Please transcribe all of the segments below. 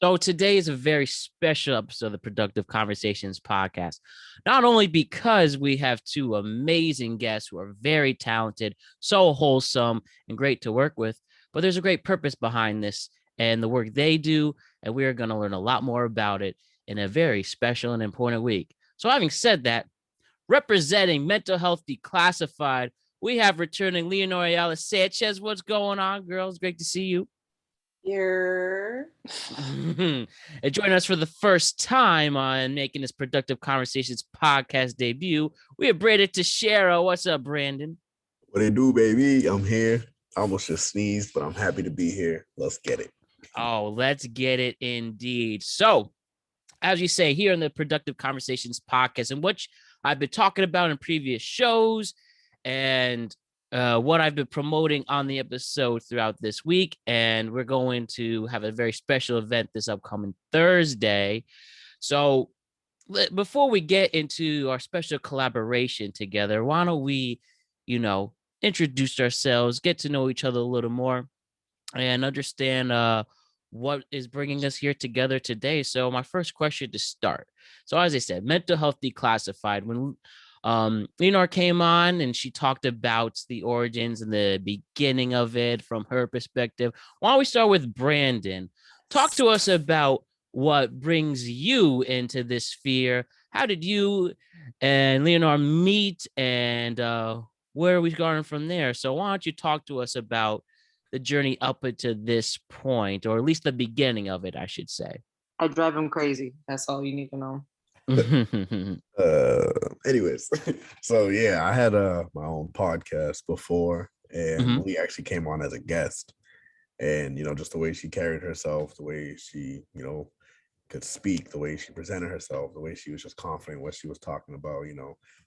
So today is a very special episode of the Productive Conversations podcast. Not only because we have two amazing guests who are very talented, so wholesome, and great to work with, but there's a great purpose behind this and the work they do. And we are going to learn a lot more about it in a very special and important week. So, having said that, representing Mental Health Declassified, we have returning Leonor Ayala-Sanchez. What's going on, girls? Great to see you. Here. And joining us for the first time on Making This Productive Conversations podcast debut, we have Brandon Teixeira. What's up, Brandon? What it do, baby? I'm here. I almost just sneezed, but I'm happy to be here. Let's get it. Oh, let's get it indeed. So, as you say, here in the Productive Conversations podcast, and which I've been talking about in previous shows and what I've been promoting on the episode throughout this week. And we're going to have a very special event this upcoming Thursday. So before we get into our special collaboration together, why don't we, introduce ourselves, get to know each other a little more, and understand what is bringing us here together today. So my first question to start. So as I said, Mental Health Declassified. When Leonor came on and she talked about the origins and the beginning of it from her perspective. Why don't we start with Brandon? Talk to us about what brings you into this sphere. How did you and Leonor meet, and where are we going from there? So why don't you talk to us about the journey up to this point, or at least the beginning of it, I should say. I drive him crazy. That's all you need to know. Anyways, so yeah, I had my own podcast before, and Lee actually came on as a guest. And just the way she carried herself, the way she could speak, the way she presented herself, the way she was just confident in what she was talking about.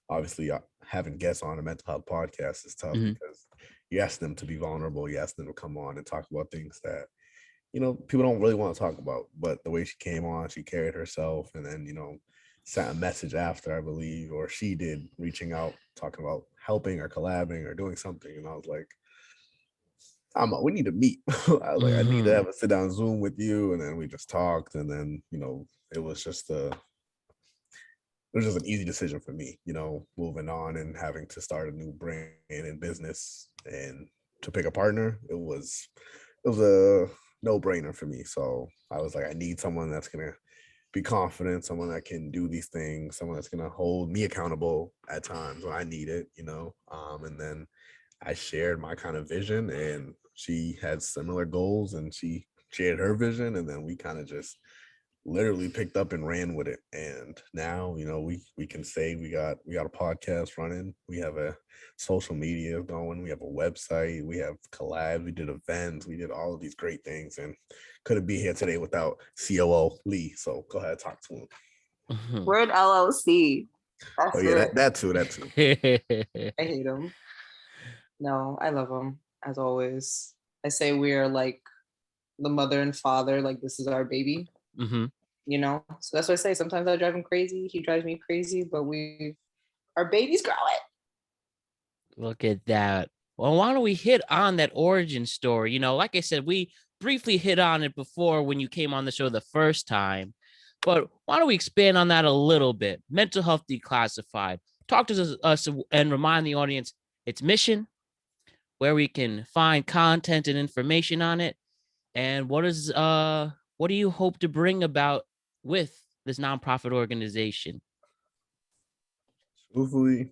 Obviously having guests on a mental health podcast is tough because you ask them to be vulnerable, you ask them to come on and talk about things that people don't really want to talk about. But the way she came on, she carried herself, and then sent a message after, I believe, or she did, reaching out, talking about helping or collabing or doing something. And I was like, we need to meet. I was like, I need to have a sit down Zoom with you. And then we just talked. And then, it was just an easy decision for me, moving on and having to start a new brand and business and to pick a partner. It was a no brainer for me. So I was like, I need someone that's going to be confident, someone that can do these things, someone that's going to hold me accountable at times when I need it, and then I shared my kind of vision, and she had similar goals, and she shared her vision, and then we kind of just literally picked up and ran with it. And now, we can say we got a podcast running, we have a social media going, we have a website, we have collabs, we did events, we did all of these great things, and couldn't be here today without COO Lee. So go ahead, talk to him. Word LLC. That's that too. I hate him. No, I love him as always. I say we are like the mother and father, like this is our baby. So that's what I say. Sometimes I drive him crazy, he drives me crazy, but our baby's growing. Look at that. Well, why don't we hit on that origin story? Like I said, we briefly hit on it before when you came on the show the first time, but why don't we expand on that a little bit? Mental Health Declassified. Talk to us and remind the audience its mission, where we can find content and information on it, and what do you hope to bring about with this nonprofit organization? Truthfully,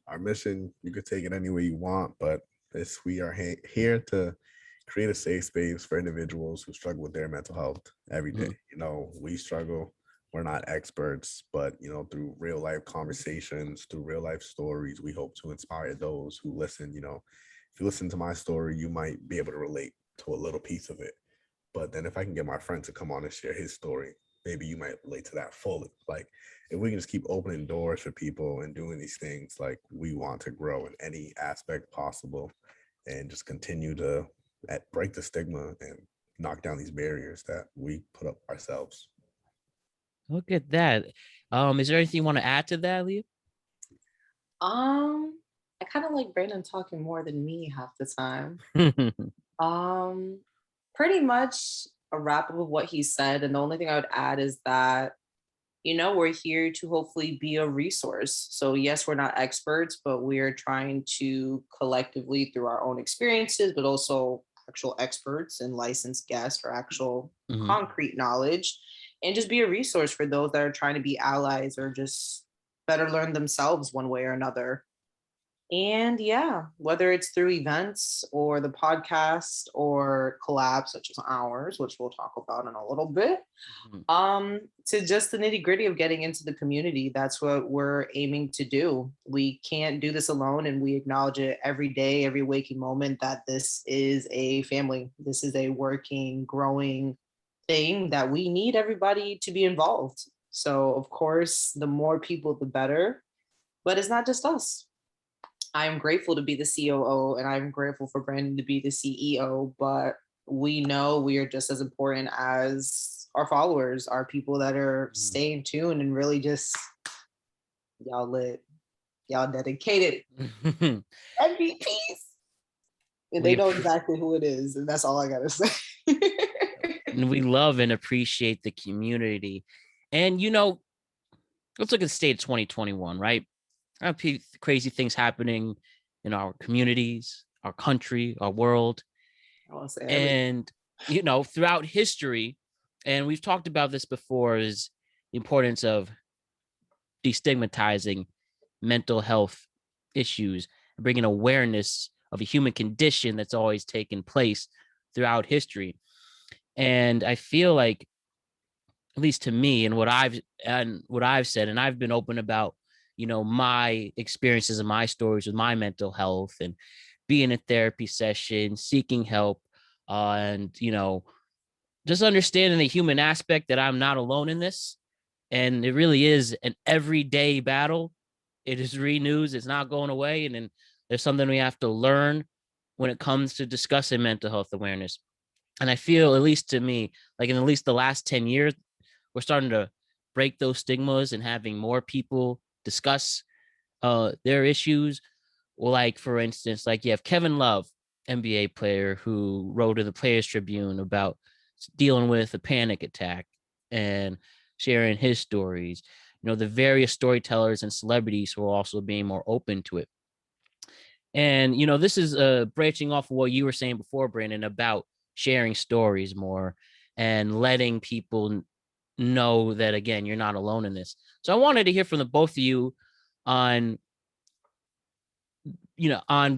our mission, you could take it any way you want, but we are here to create a safe space for individuals who struggle with their mental health every day. We struggle. We're not experts, but, through real life conversations, through real life stories, we hope to inspire those who listen. If you listen to my story, you might be able to relate to a little piece of it. But then if I can get my friend to come on and share his story, maybe you might relate to that fully. Like, if we can just keep opening doors for people and doing these things, like, we want to grow in any aspect possible and just continue to break the stigma and knock down these barriers that we put up ourselves. Look at that. Is there anything you want to add to that, Leah? I kind of like Brandon talking more than me half the time. Pretty much a wrap up of what he said. And the only thing I would add is that, we're here to hopefully be a resource. So, yes, we're not experts, but we're trying to collectively, through our own experiences, but also actual experts and licensed guests for actual concrete knowledge, and just be a resource for those that are trying to be allies or just better learn themselves one way or another. And yeah, whether it's through events or the podcast or collabs such as ours, which we'll talk about in a little bit, to just the nitty gritty of getting into the community. That's what we're aiming to do. We can't do this alone, and we acknowledge it every day, every waking moment, that this is a family. This is a working, growing thing that we need everybody to be involved. So, of course, the more people, the better. But it's not just us. I am grateful to be the COO, and I'm grateful for Brandon to be the CEO, but we know we are just as important as our followers, our people that are staying tuned and really just y'all lit, y'all dedicated MVPs. And they know exactly who it is, and that's all I gotta say. And we love and appreciate the community. And let's look at the state of 2021, right? Crazy things happening in our communities, our country, our world. And, throughout history, and we've talked about this before, is the importance of destigmatizing mental health issues, bringing awareness of a human condition that's always taken place throughout history. And I feel like, at least to me, and what I've said, and I've been open about, my experiences and my stories with my mental health and being in therapy session, seeking help, and, just understanding the human aspect that I'm not alone in this. And it really is an everyday battle. It is news. It's not going away. And then there's something we have to learn when it comes to discussing mental health awareness. And I feel, at least to me, like in at least the last 10 years, we're starting to break those stigmas and having more people discuss their issues. Well, like, for instance, like you have Kevin Love, NBA player, who wrote in the Players Tribune about dealing with a panic attack and sharing his stories. The various storytellers and celebrities who are also being more open to it. And, this is branching off of what you were saying before, Brandon, about sharing stories more and letting people know that, again, you're not alone in this. So I wanted to hear from the both of you on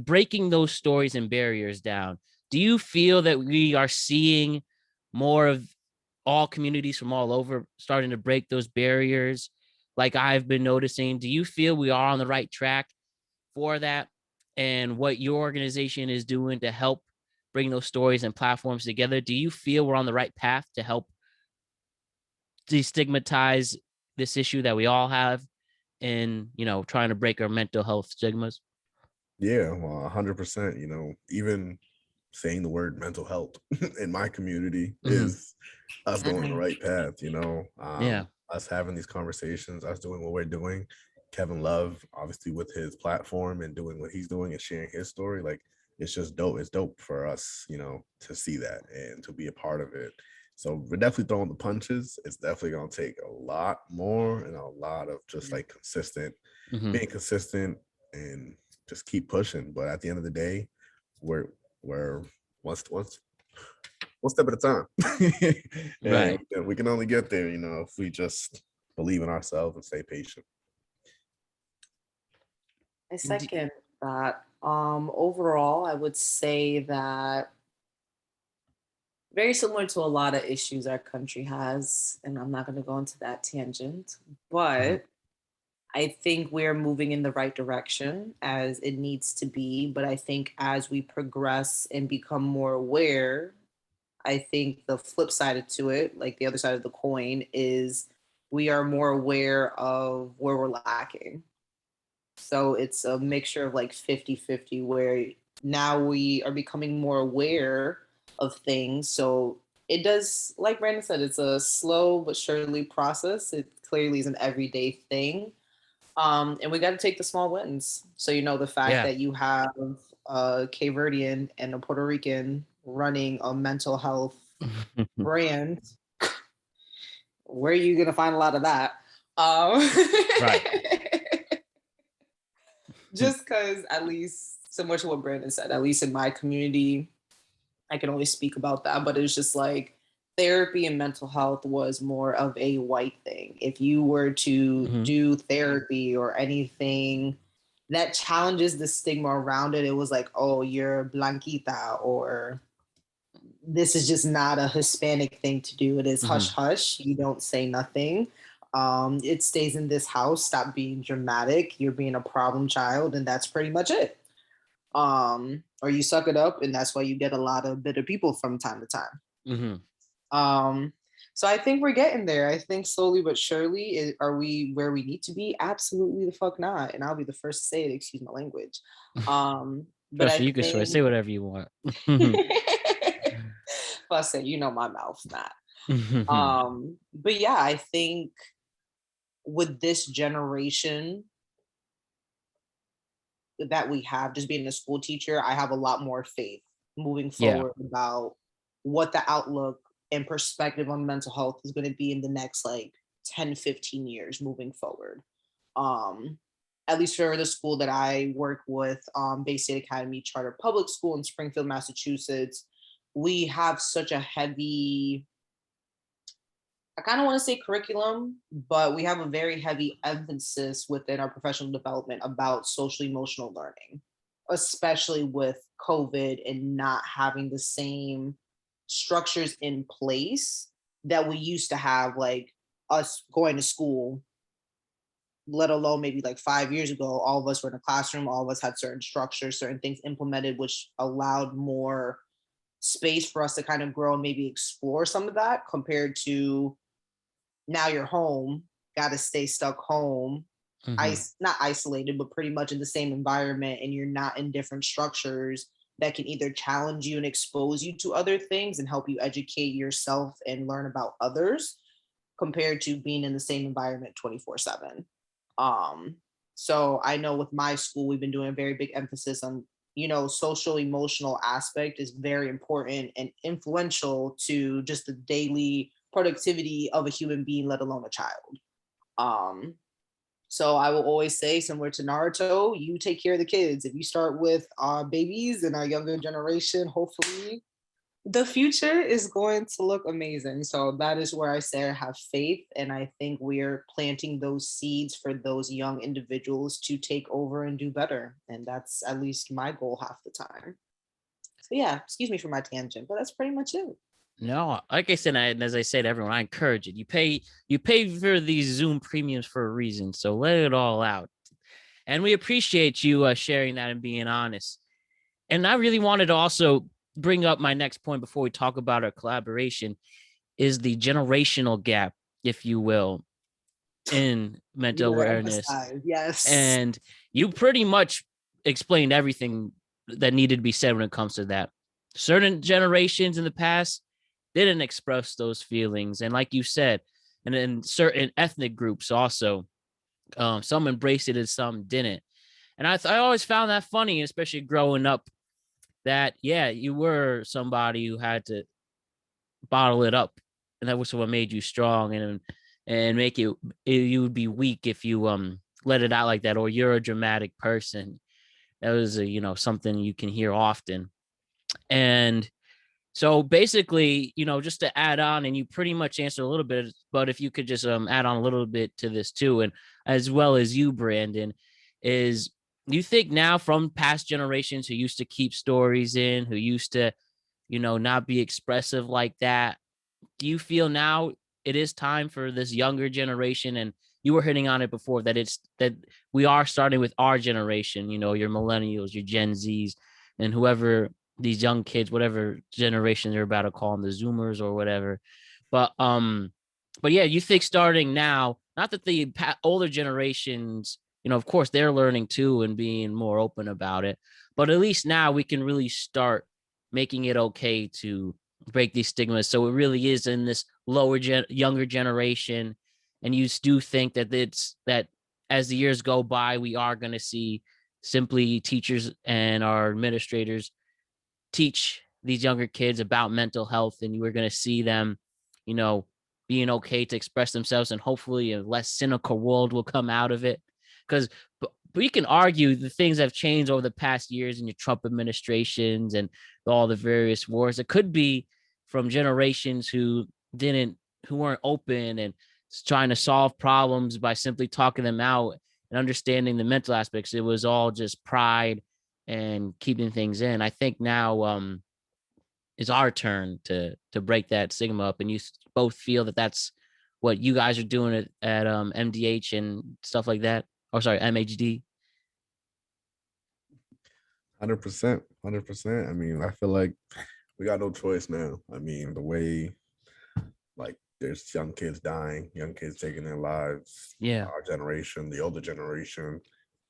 breaking those stories and barriers down. Do you feel that we are seeing more of all communities from all over starting to break those barriers, like I've been noticing? Do you feel we are on the right track for that, and what your organization is doing to help bring those stories and platforms together? Do you feel we're on the right path to help destigmatize this issue that we all have in, trying to break our mental health stigmas? Yeah, well, 100%. Even saying the word mental health in my community is us going the right path. Us having these conversations, us doing what we're doing. Kevin Love, obviously, with his platform and doing what he's doing and sharing his story, like, it's just dope. It's dope for us, to see that and to be a part of it. So we're definitely throwing the punches. It's definitely going to take a lot more and a lot of just like being consistent and just keep pushing. But at the end of the day, we're one step at a time. Right. And we can only get there, if we just believe in ourselves and stay patient. I second that. Overall, I would say that very similar to a lot of issues our country has, and I'm not going to go into that tangent, but I think we're moving in the right direction as it needs to be. But I think as we progress and become more aware, I think the flip side to it, like the other side of the coin, is we are more aware of where we're lacking. So it's a mixture of like 50-50, where now we are becoming more aware of things. So it does, like Brandon said, it's a slow but surely process. It clearly is an everyday thing. And we got to take the small wins. So, the fact that you have a Cape Verdean and a Puerto Rican running a mental health brand. Where are you gonna find a lot of that? Right. Just because, at least similar to what Brandon said, at least in my community, I can only speak about that, but it's just like therapy and mental health was more of a white thing. If you were to do therapy or anything that challenges the stigma around it, it was like, oh, you're blanquita, or this is just not a Hispanic thing to do. It is hush hush. You don't say nothing. It stays in this house. Stop being dramatic. You're being a problem child, and that's pretty much it. Or you suck it up, and that's why you get a lot of bitter people from time to time. So I think we're getting there. I think slowly but surely. Are we where we need to be? Absolutely the fuck not. And I'll be the first to say it. Excuse my language. But Trust you can say whatever you want. Plus, say you know my mouth, not. But yeah, I think with this generation that we have, just being a school teacher, I have a lot more faith moving forward about what the outlook and perspective on mental health is going to be in the next like 10, 15 years moving forward. At least for the school that I work with, Bay State Academy Charter Public School in Springfield, Massachusetts, we have such a heavy, I kind of want to say curriculum, but we have a very heavy emphasis within our professional development about social emotional learning, especially with COVID and not having the same structures in place that we used to have, like us going to school, let alone maybe like 5 years ago. All of us were in a classroom, all of us had certain structures, certain things implemented, which allowed more space for us to kind of grow and maybe explore some of that, compared to now you're home, got to stay stuck home, not isolated, but pretty much in the same environment, and you're not in different structures that can either challenge you and expose you to other things and help you educate yourself and learn about others, compared to being in the same environment 24/7. So I know with my school, we've been doing a very big emphasis on, social emotional aspect is very important and influential to just the daily productivity of a human being, let alone a child. So I will always say, similar to Naruto, you take care of the kids. If you start with babies and our younger generation, hopefully the future is going to look amazing. So that is where I say I have faith, and I think we're planting those seeds for those young individuals to take over and do better. And that's at least my goal half the time. So yeah, excuse me for my tangent, but that's pretty much it. No, like I said, and as I said, everyone, I encourage it. You pay for these Zoom premiums for a reason, so let it all out. And we appreciate you sharing that and being honest. And I really wanted to also bring up my next point before we talk about our collaboration, is the generational gap, if you will, in mental awareness. Yes. And you pretty much explained everything that needed to be said when it comes to that. Certain generations in the past didn't express those feelings. And like you said, and in certain ethnic groups also, some embraced it and some didn't. And I always found that funny, especially growing up, that, yeah, you were somebody who had to bottle it up. And that was what made you strong, and make you would be weak if you let it out like that, or you're a dramatic person. That was something you can hear often. And so basically, just to add on, and you pretty much answered a little bit, but if you could just add on a little bit to this too, and as well as you, Brandon, is you think now from past generations who used to keep stories in, who used to, not be expressive like that, do you feel now it is time for this younger generation? And you were hitting on it before, that we are starting with our generation, your millennials, your Gen Zs, and whoever these young kids, whatever generation they're about to call them, the Zoomers or whatever. But yeah, you think starting now, not that the older generations, of course they're learning too and being more open about it, but at least now we can really start making it okay to break these stigmas. So it really is in this younger generation. And you do think that that as the years go by, we are going to see simply teachers and our administrators teach these younger kids about mental health, and you were going to see them, being okay to express themselves, and hopefully a less cynical world will come out of it. Because we can argue the things have changed over the past years in your Trump administrations and all the various wars. It could be from generations who weren't open and trying to solve problems by simply talking them out and understanding the mental aspects. It was all just pride and keeping things in. I think now it's our turn to break that stigma up, and you both feel that that's what you guys are doing at MDH and stuff like that. Or sorry, MHD. 100%. I mean, I feel like we got no choice now. I mean, the way, like, there's young kids dying, young kids taking their lives. Yeah. Our generation, the older generation,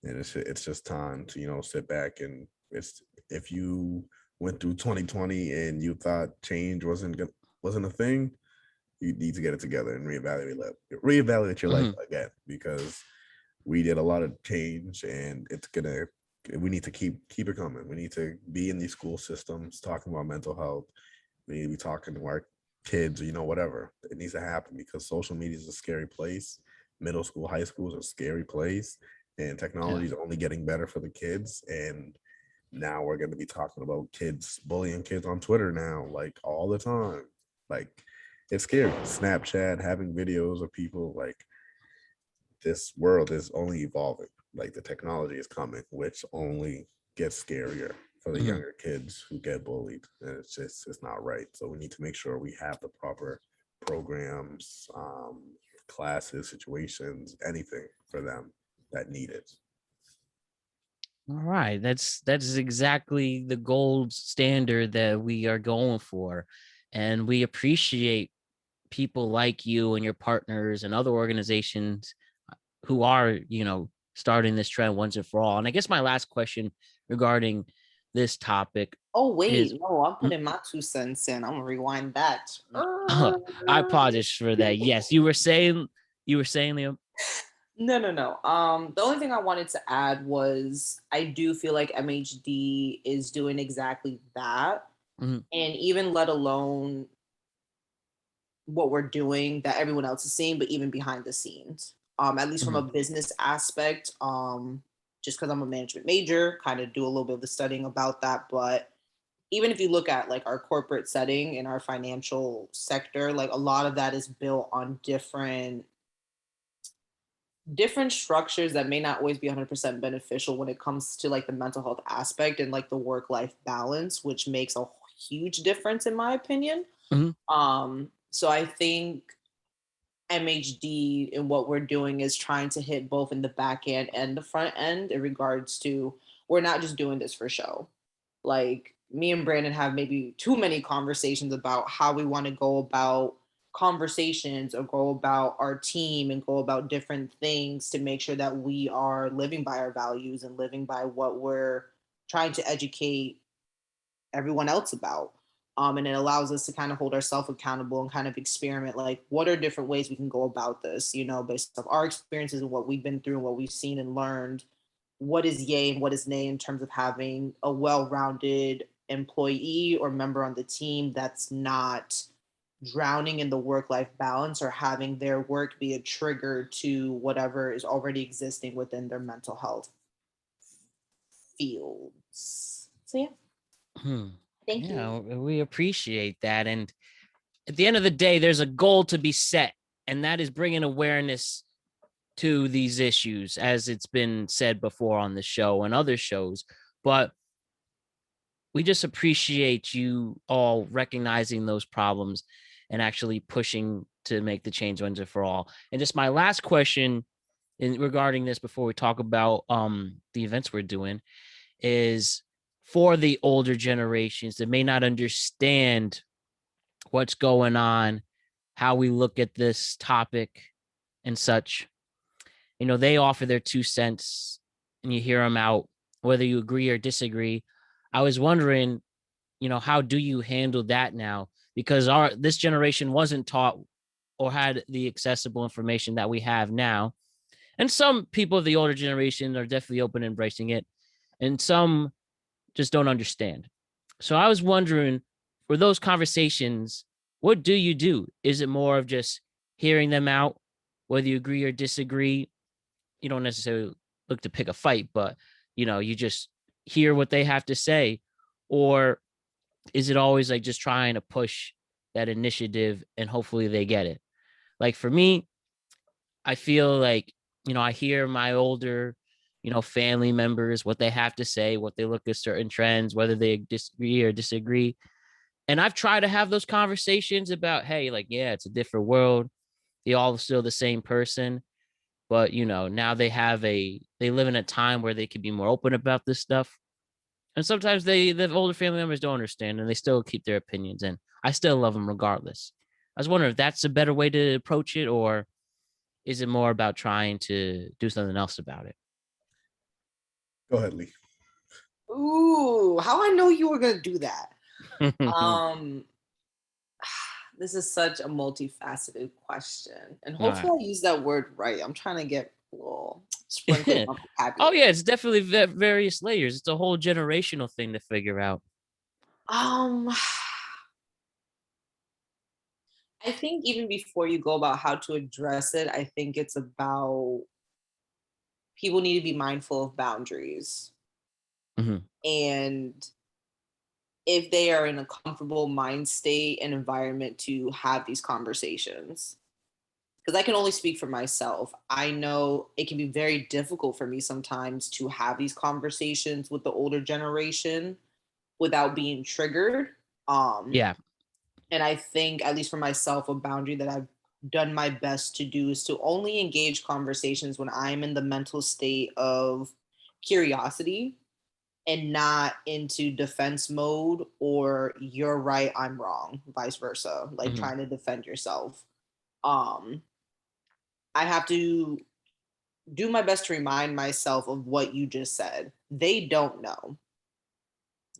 and it's just time to sit back, and if you went through 2020 and you thought change wasn't a thing, you need to get it together and reevaluate your life again, because we did a lot of change, and we need to keep it coming. We need to be in these school systems talking about mental health. We need to be talking to our kids, whatever. It needs to happen, because social media is a scary place. Middle school, high school is a scary place, and technology is only getting better for the kids. And now we're going to be talking about kids bullying kids on Twitter now, like, all the time. Like, it's scary. Snapchat, having videos of people, like, this world is only evolving. Like, the technology is coming, which only gets scarier for the younger kids who get bullied. And it's not right. So we need to make sure we have the proper programs, classes, situations, anything for them that need it. All right, that's exactly the gold standard that we are going for, and we appreciate people like you and your partners and other organizations who are, starting this trend once and for all. And I guess my last question regarding this topic. Oh wait, is, no, I'm putting my 2 cents in. I'm gonna rewind that. I apologize for that. Yes, you were saying, Liam. No. The only thing I wanted to add was I do feel like MHD is doing exactly that. And even let alone what we're doing that everyone else is seeing, but even behind the scenes, at least from a business aspect, just because I'm a management major, kind of do a little bit of the studying about that. But even if you look at like our corporate setting in our financial sector, like a lot of that is built on different structures that may not always be 100% beneficial when it comes to like the mental health aspect and like the work-life balance, which makes a huge difference in my opinion. So I think MHD and what we're doing is trying to hit both in the back end and the front end in regards to, we're not just doing this for show. Like, me and Brandon have maybe too many conversations about how we want to go about conversations or go about our team and go about different things to make sure that we are living by our values and living by what we're trying to educate everyone else about. And it allows us to kind of hold ourselves accountable and kind of experiment, like, what are different ways we can go about this, based off our experiences and what we've been through and what we've seen and learned. What is yay and what is nay in terms of having a well-rounded employee or member on the team that's not drowning in the work-life balance or having their work be a trigger to whatever is already existing within their mental health fields. So yeah. Thank you. We appreciate that. And at the end of the day, there's a goal to be set, and that is bringing awareness to these issues, as it's been said before on the show and other shows. But we just appreciate you all recognizing those problems and actually pushing to make the change once and for all. And just my last question regarding this before we talk about the events we're doing is, for the older generations that may not understand what's going on, how we look at this topic and such, they offer their 2 cents and you hear them out, whether you agree or disagree. I was wondering, how do you handle that now? Because this generation wasn't taught or had the accessible information that we have now. And some people of the older generation are definitely open to embracing it, and some just don't understand. So I was wondering, for those conversations, what do you do? Is it more of just hearing them out, whether you agree or disagree? You don't necessarily look to pick a fight, but you just hear what they have to say, or is it always like just trying to push that initiative and hopefully they get it? Like for me, I feel like, I hear my older, family members, what they have to say, what they look at certain trends, whether they disagree or disagree. And I've tried to have those conversations about, hey, like, yeah, it's a different world. They all still the same person. But, now they live in a time where they can be more open about this stuff. And sometimes the older family members don't understand and they still keep their opinions. And I still love them regardless. I was wondering if that's a better way to approach it, or is it more about trying to do something else about it? Go ahead, Lee. Ooh, how I know you were gonna do that. This is such a multifaceted question, and hopefully I use that word right. I'm trying to get a little sprinkling on vocabulary. Oh yeah, it's definitely various layers. It's a whole generational thing to figure out. I think even before you go about how to address it, I think it's about people need to be mindful of boundaries. Mm-hmm. And if they are in a comfortable mind state and environment to have these conversations. Because I can only speak for myself. I know it can be very difficult for me sometimes to have these conversations with the older generation without being triggered. Yeah. And I think, at least for myself, a boundary that I've done my best to do is to only engage conversations when I'm in the mental state of curiosity and not into defense mode or you're right, I'm wrong, vice versa, like trying to defend yourself. I have to do my best to remind myself of what you just said. They don't know.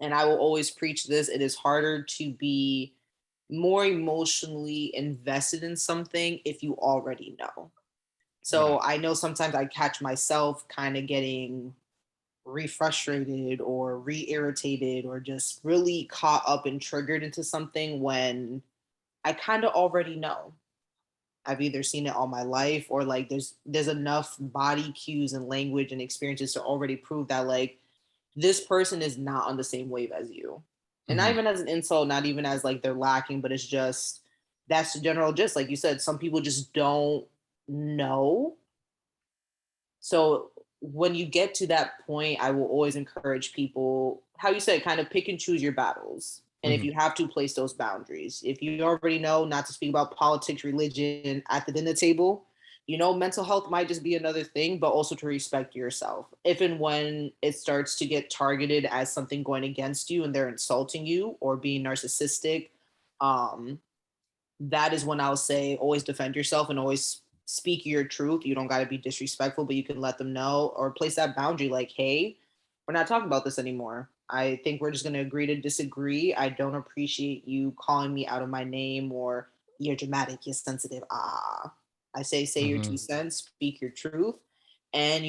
And I will always preach this. It is harder to be more emotionally invested in something if you already know. So I know sometimes I catch myself kind of getting re-frustrated or re-irritated or just really caught up and triggered into something when I kind of already know. I've either seen it all my life or like there's enough body cues and language and experiences to already prove that like this person is not on the same wave as you. And not even as an insult, not even as like they're lacking, but it's just that's the general gist. Like you said, some people just don't know. So when you get to that point, I will always encourage people, how you said, kind of pick and choose your battles. And if you have to, place those boundaries. If you already know not to speak about politics, religion at the dinner table, mental health might just be another thing, but also to respect yourself. If and when it starts to get targeted as something going against you and they're insulting you or being narcissistic, that is when I'll say always defend yourself and always speak your truth. You don't got to be disrespectful, but you can let them know or place that boundary like, hey, we're not talking about this anymore. I think we're just going to agree to disagree. I don't appreciate you calling me out of my name or you're dramatic, you're sensitive. I say your 2 cents, speak your truth, and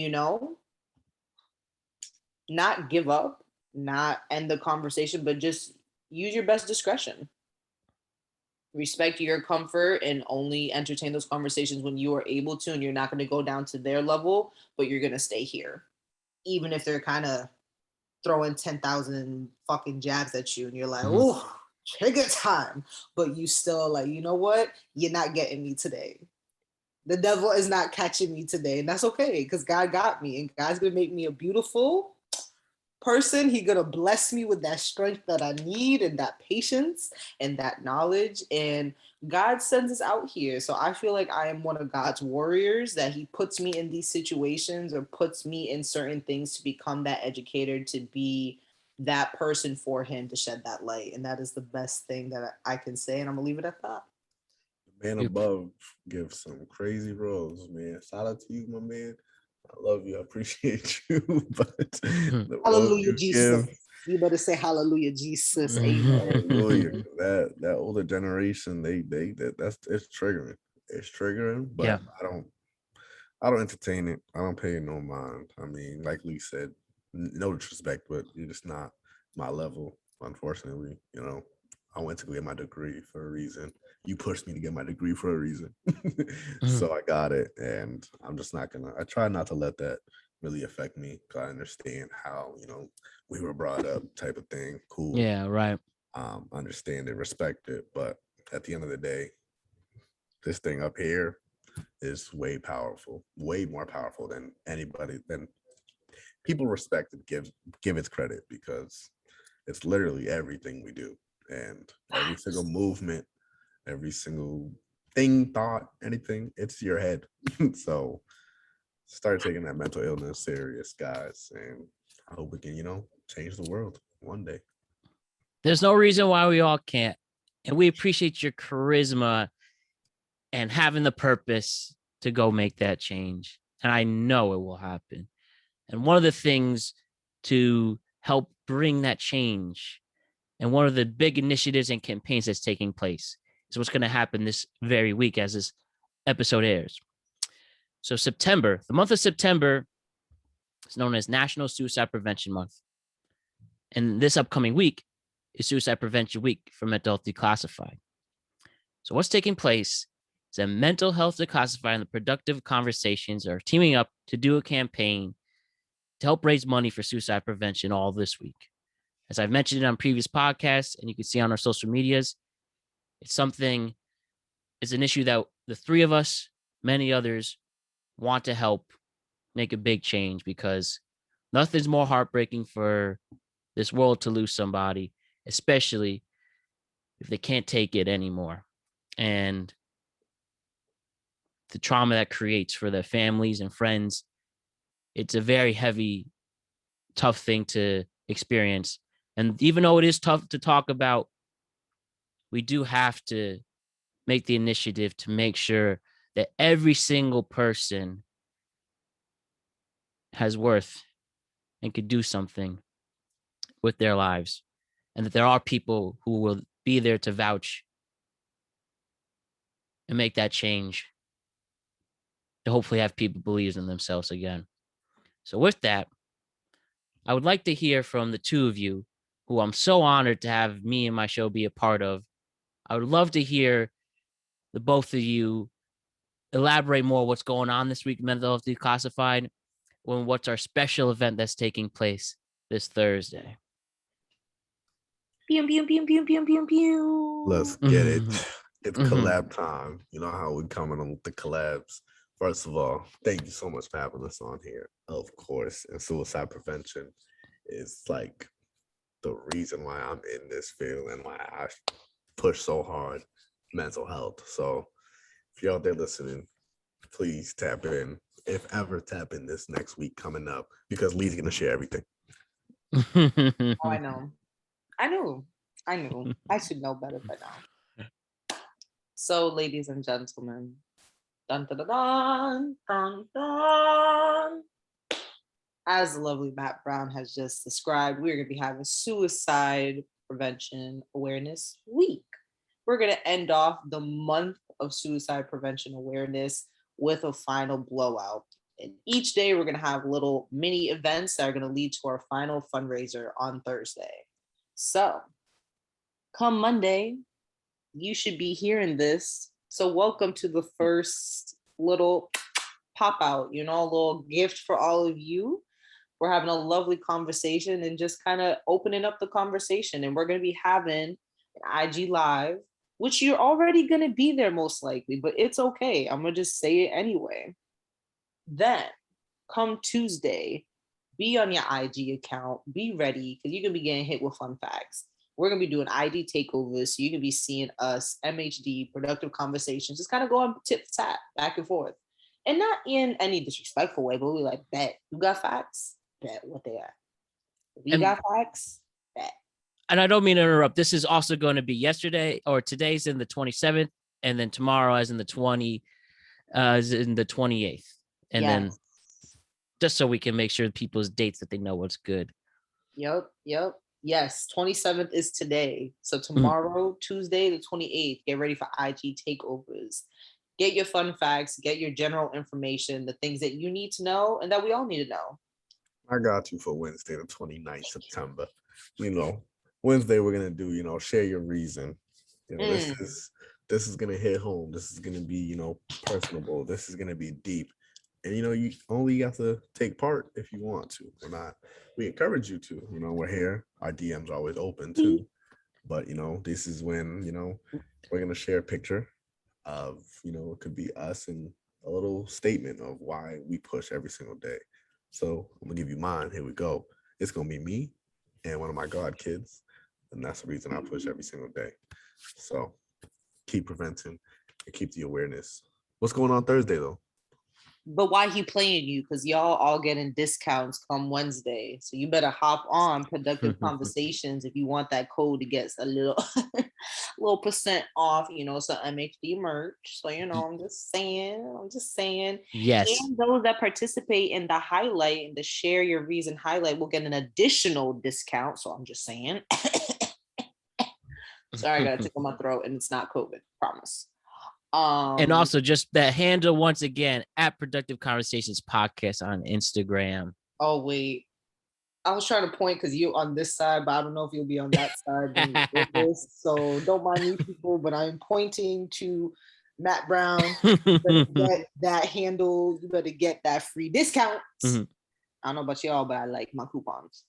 not give up, not end the conversation, but just use your best discretion. Respect your comfort and only entertain those conversations when you are able to, and you're not going to go down to their level, but you're going to stay here, even if they're kind of throwing 10,000 fucking jabs at you and you're like, oh, trigger time. But you still like, you know what? You're not getting me today. The devil is not catching me today. And that's okay because God got me and God's going to make me a beautiful person. He's going to bless me with that strength that I need and that patience and that knowledge. And God sends us out here. So I feel like I am one of God's warriors, that he puts me in these situations or puts me in certain things to become that educator, to be that person for him to shed that light. And that is the best thing that I can say. And I'm gonna leave it at that. The man above gives some crazy roles, man. Shout out to you, my man. I love you. I appreciate you. But hallelujah, Jesus. You better say hallelujah, Jesus. Amen. Hallelujah. That older generation, it's triggering. It's triggering, but I don't entertain it. I don't pay no mind. I mean, like Lee said, no disrespect, but you're just not my level, unfortunately. I went to get my degree for a reason. You pushed me to get my degree for a reason. Mm-hmm. So I got it. And I'm just not I try not to let that really affect me. Cause I understand how, we were brought up type of thing. Cool. Yeah, right. Understand it, respect it. But at the end of the day, this thing up here is way more powerful than anybody, than people respect it, give its credit, because it's literally everything we do. And every single movement, every single thing, thought, anything, it's your head. So start taking that mental illness serious, guys. And I hope we can, change the world one day. There's no reason why we all can't. And we appreciate your charisma and having the purpose to go make that change. And I know it will happen. And one of the things to help bring that change, and one of the big initiatives and campaigns that's taking place, is what's going to happen this very week as this episode airs. So September, the month of September is known as National Suicide Prevention Month. And this upcoming week is Suicide Prevention Week for Mental Health Declassified. So what's taking place is that Mental Health Declassified and the Productive Conversations are teaming up to do a campaign to help raise money for suicide prevention all this week. As I've mentioned on previous podcasts, and you can see on our social medias, it's an issue that the three of us, many others, want to help make a big change, because nothing's more heartbreaking for this world to lose somebody, especially if they can't take it anymore. And the trauma that creates for their families and friends, it's a very heavy, tough thing to experience. And even though it is tough to talk about, we do have to make the initiative to make sure that every single person has worth and could do something with their lives, and that there are people who will be there to vouch and make that change, to hopefully have people believe in themselves again. So with that, I would like to hear from the two of you, who I'm so honored to have me and my show be a part of. I would love to hear the both of you elaborate more what's going on this week, Mental Health Declassified, and what's our special event that's taking place this Thursday. Pew, pew, pew, pew, pew, pew, pew. Let's get it. It's collab time. You know how we coming on with the collabs. First of all, thank you so much for having us on here. Of course, and suicide prevention is like the reason why I'm in this field and why I push so hard mental health. So if you're out there listening, please tap in. If ever, tap in this next week coming up, because Lee's gonna share everything. Oh, I know. I knew. I should know better by now. So, ladies and gentlemen, dun, dun, dun, dun, dun, dun. As the lovely Matt Brown has just described, we're going to be having Suicide Prevention Awareness Week. We're going to end off the month of suicide prevention awareness with a final blowout. And each day we're going to have little mini events that are going to lead to our final fundraiser on Thursday. So come Monday, you should be hearing this. So welcome to the first little pop out, a little gift for all of you. We're having a lovely conversation and just kind of opening up the conversation. And we're going to be having an IG Live, which you're already going to be there most likely, but it's okay. I'm going to just say it anyway. Then come Tuesday, be on your IG account, be ready, because you're going to be getting hit with fun facts. We're going to be doing ID takeovers, so you can be seeing us, MHD, productive conversations, just kind of go on tip-tap, back and forth. And not in any disrespectful way, but we like, bet. You got facts? Bet what they are. If you got facts, bet. And I don't mean to interrupt. This is also going to be yesterday, or today's in the 27th, and then tomorrow as in the 28th. And then just so we can make sure people's dates that they know what's good. Yep. Yes, 27th is today. So tomorrow, Tuesday, the 28th, get ready for IG takeovers. Get your fun facts, get your general information, the things that you need to know and that we all need to know. I got you for Wednesday, the 29th September. Wednesday we're gonna do, share your reason. This is gonna hit home. This is gonna be, personable. This is gonna be deep. And you only have to take part if you want to. We're not. We encourage you to. We're here. Our DMs are always open too. But this is when we're gonna share a picture of it could be us and a little statement of why we push every single day. So I'm gonna give you mine. Here we go. It's gonna be me and one of my god kids, and that's the reason I push every single day. So keep preventing and keep the awareness. What's going on Thursday though? But why he playing you? Because y'all all getting discounts come Wednesday. So you better hop on Productive Conversations if you want that code to get a little little percent off, some MHD merch. So, I'm just saying. Yes. And those that participate in the highlight and the share your reason highlight will get an additional discount. So I'm just saying. Sorry, I got to tickle my throat and it's not COVID, promise. And also just that handle once again at Productive Conversations Podcast on Instagram. Oh, wait. I was trying to point because you're on this side, but I don't know if you'll be on that side. So don't mind me, people, but I'm pointing to Matt Brown. Get that handle. You better get that free discount. I don't know about y'all, but I like my coupons.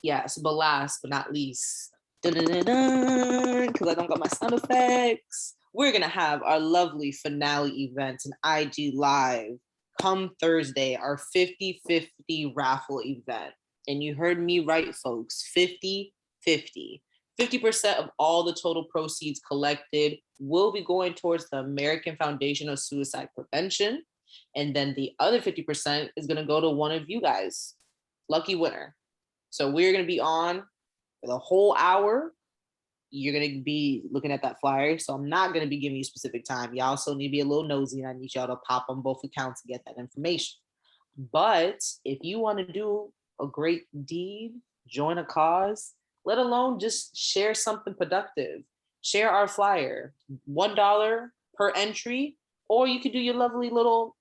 Yes, but last but not least, because I don't got my sound effects, we're gonna have our lovely finale event in IG Live come Thursday, our 50-50 raffle event. And you heard me right, folks, 50-50. 50% of all the total proceeds collected will be going towards the American Foundation of Suicide Prevention. And then the other 50% is gonna go to one of you guys, lucky winner. So we're gonna be on for the whole hour. You're going to be looking at that flyer. So I'm not going to be giving you a specific time. Y'all also need to be a little nosy, and I need y'all to pop on both accounts to get that information. But if you want to do a great deed, join a cause, let alone just share something productive, share our flyer, $1 per entry, or you could do your lovely little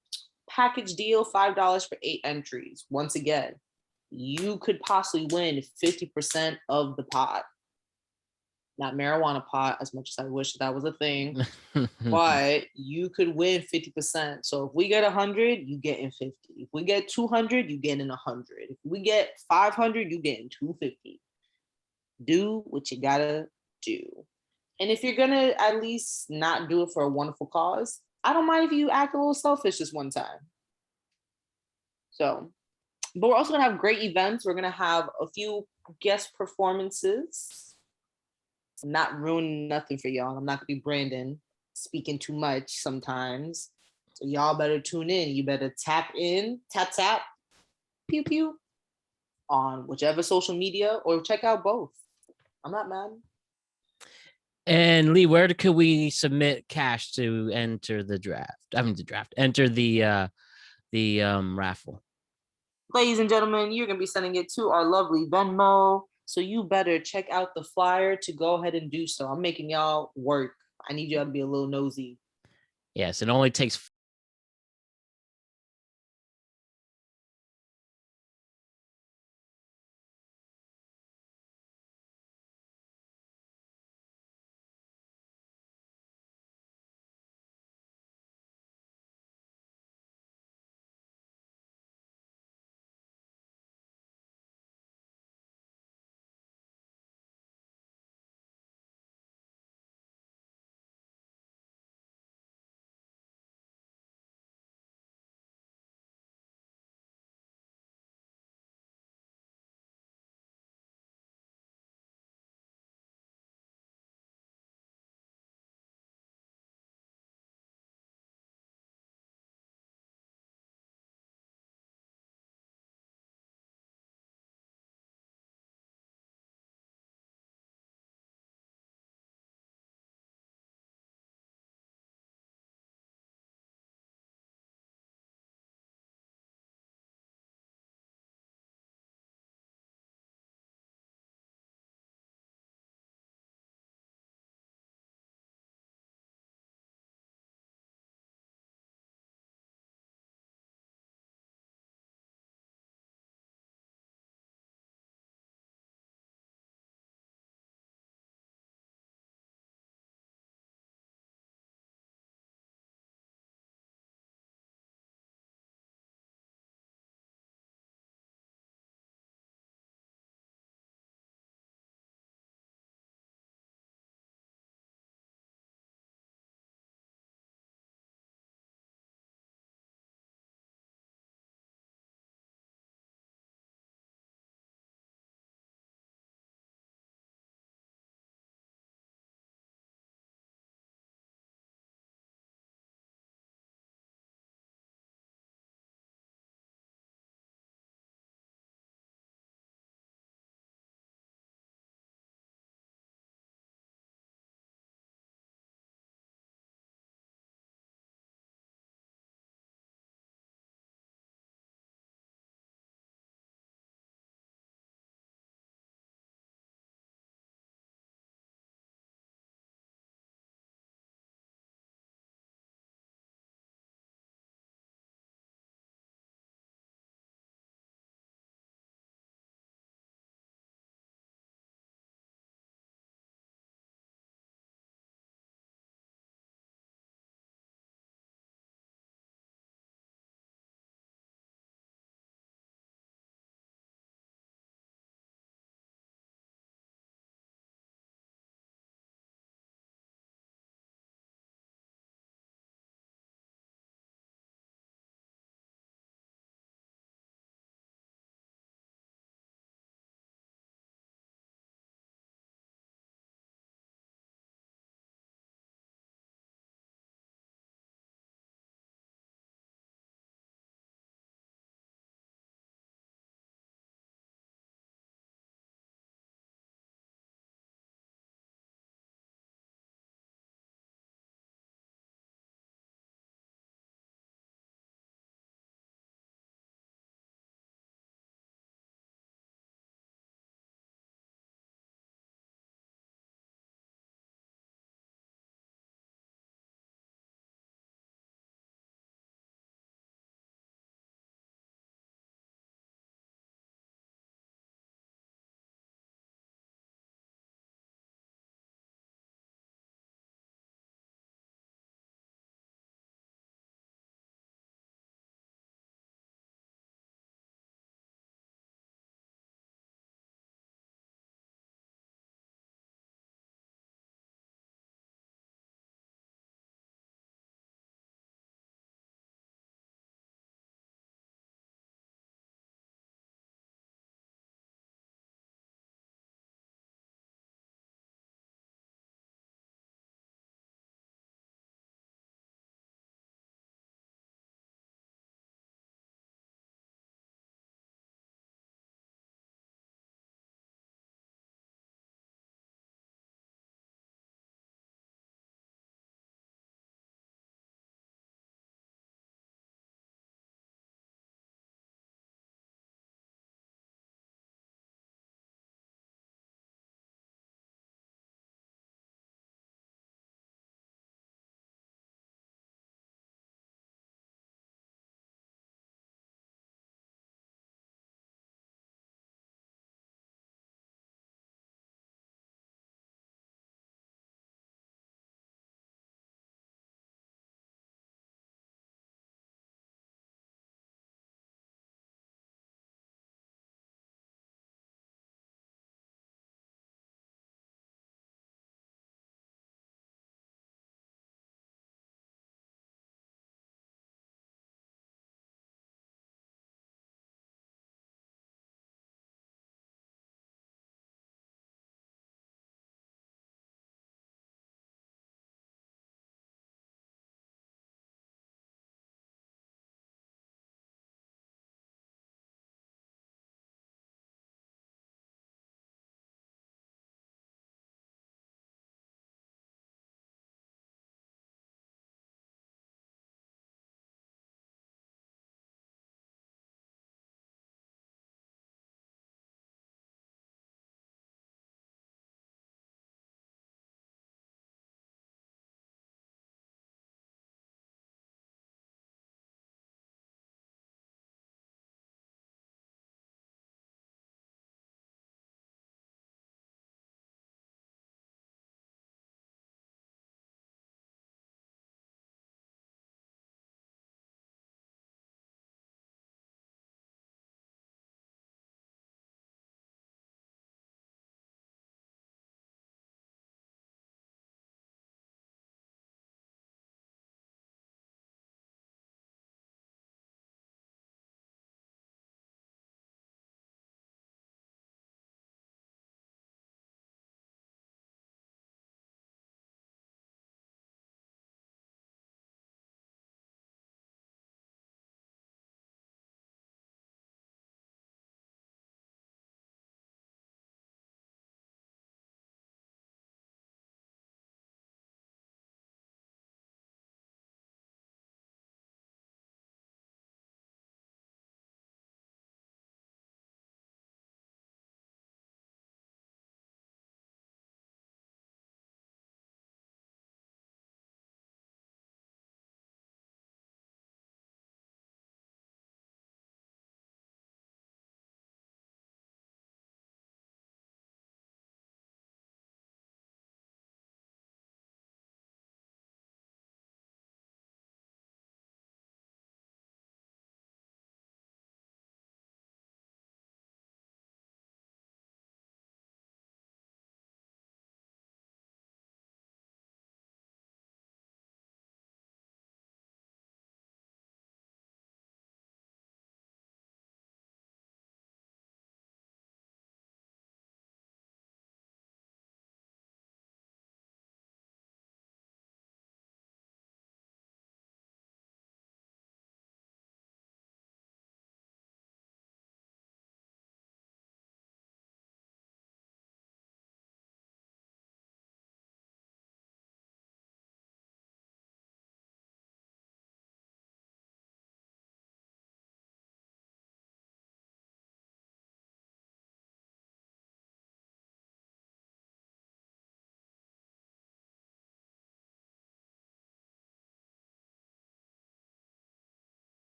package deal, $5 for 8 entries. Once again, you could possibly win 50% of the pot. Not marijuana pot, as much as I wish that was a thing, but you could win 50%. So if we get 100, you get in 50. If we get 200, you get in 100. If we get 500, you get in 250. Do what you gotta do. And if you're gonna at least not do it for a wonderful cause, I don't mind if you act a little selfish this one time. So, but we're also gonna have great events. We're gonna have a few guest performances. I'm not ruining nothing for y'all. I'm not gonna be Brandon speaking too much sometimes. So y'all better tune in. You better tap in, tap, pew, pew, on whichever social media or check out both. I'm not mad. And Lee, where could we submit cash to enter the draft? Enter the raffle. Ladies and gentlemen, you're gonna be sending it to our lovely Venmo. So you better check out the flyer to go ahead and do so. I'm making y'all work. I need y'all to be a little nosy. Yes, it only takes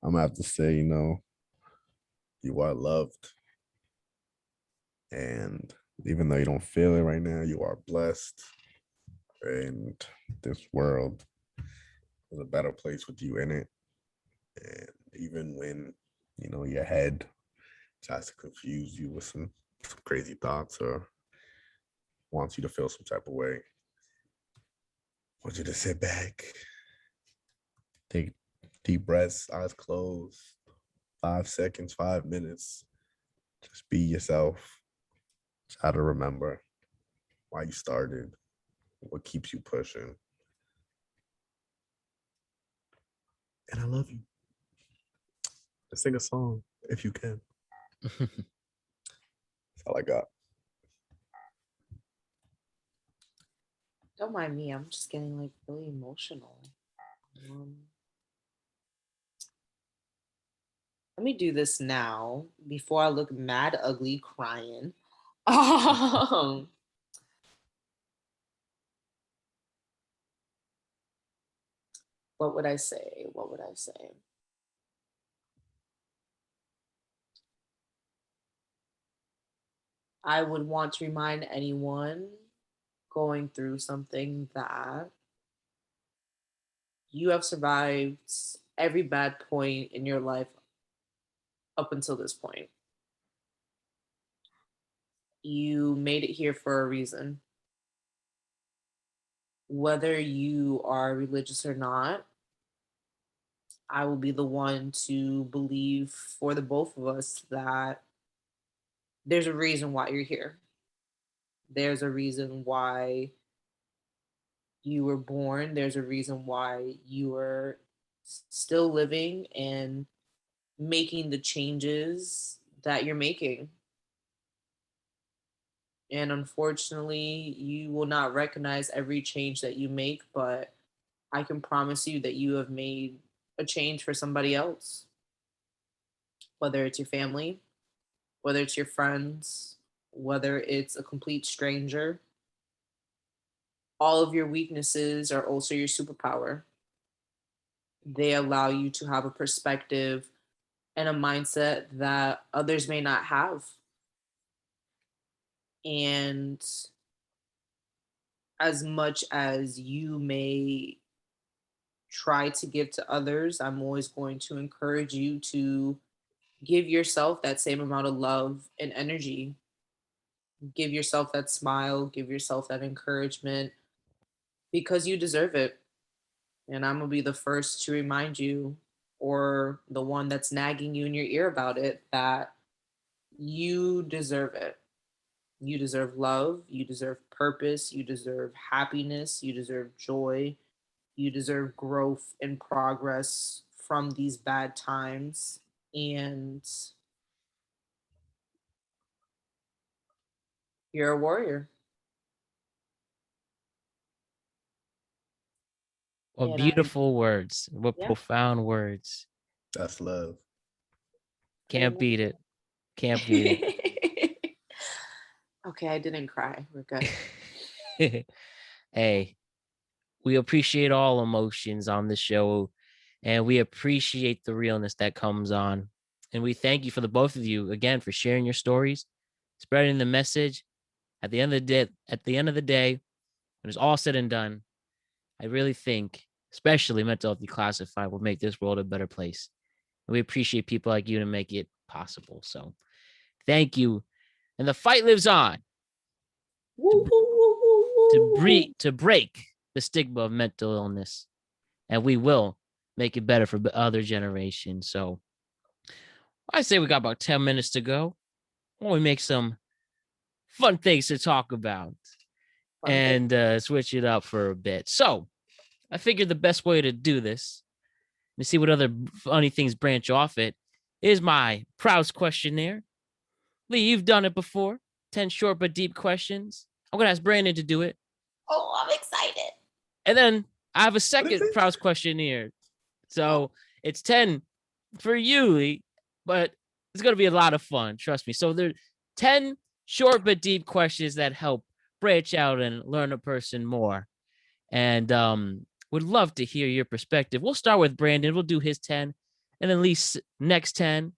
I'm gonna have to say, you are loved. And even though you don't feel it right now, you are blessed. And this world is a better place with you in it. And even when, your head tries to confuse you with some crazy thoughts or wants you to feel some type of way, I want you to sit back, take deep breaths, eyes closed, 5 seconds, 5 minutes. Just be yourself. Try to remember why you started, what keeps you pushing. And I love you. Just sing a song if you can. That's all I got. Don't mind me. I'm just getting like really emotional. Let me do this now before I look mad ugly crying. What would I say? What would I say? I would want to remind anyone going through something that you have survived every bad point in your life up until this point. You made it here for a reason. Whether you are religious or not, I will be the one to believe for the both of us that there's a reason why you're here. There's a reason why you were born. There's a reason why you are still living and making the changes that you're making. And unfortunately, you will not recognize every change that you make, but I can promise you that you have made a change for somebody else, whether it's your family, whether it's your friends, whether it's a complete stranger. All of your weaknesses are also your superpower. They allow you to have a perspective and a mindset that others may not have. And as much as you may try to give to others, I'm always going to encourage you to give yourself that same amount of love and energy. Give yourself that smile, give yourself that encouragement because you deserve it. And I'm going to be the first to remind you, or the one that's nagging you in your ear about it, that you deserve it. You deserve love. You deserve purpose. You deserve happiness. You deserve joy. You deserve growth and progress from these bad times. And you're a warrior. What And I, beautiful words. What yeah. profound words. That's love. Can't beat it. Can't beat it. Okay, I didn't cry. We're good. Hey, we appreciate all emotions on the show, and we appreciate the realness that comes on. And we thank you for the both of you again for sharing your stories, spreading the message. At the end of the day, when it's all said and done, I really think, especially Mental Health Declassified, will make this world a better place. And we appreciate people like you to make it possible. So thank you. And the fight lives on to break the stigma of mental illness. And we will make it better for other generations. So I say we got about 10 minutes to go. Why don't we make some fun things to talk about and switch it up for a bit. So I figured the best way to do this, to see what other funny things branch off it, is my Proust questionnaire. Lee, you've done it before. 10 short but deep questions. I'm going to ask Brandon to do it. Oh, I'm excited. And then I have a second Proust questionnaire. So it's 10 for you, Lee, but it's going to be a lot of fun. Trust me. So there's 10 short but deep questions that help branch out and learn a person more. And would love to hear your perspective. We'll start with Brandon. We'll do his 10, and at least next 10.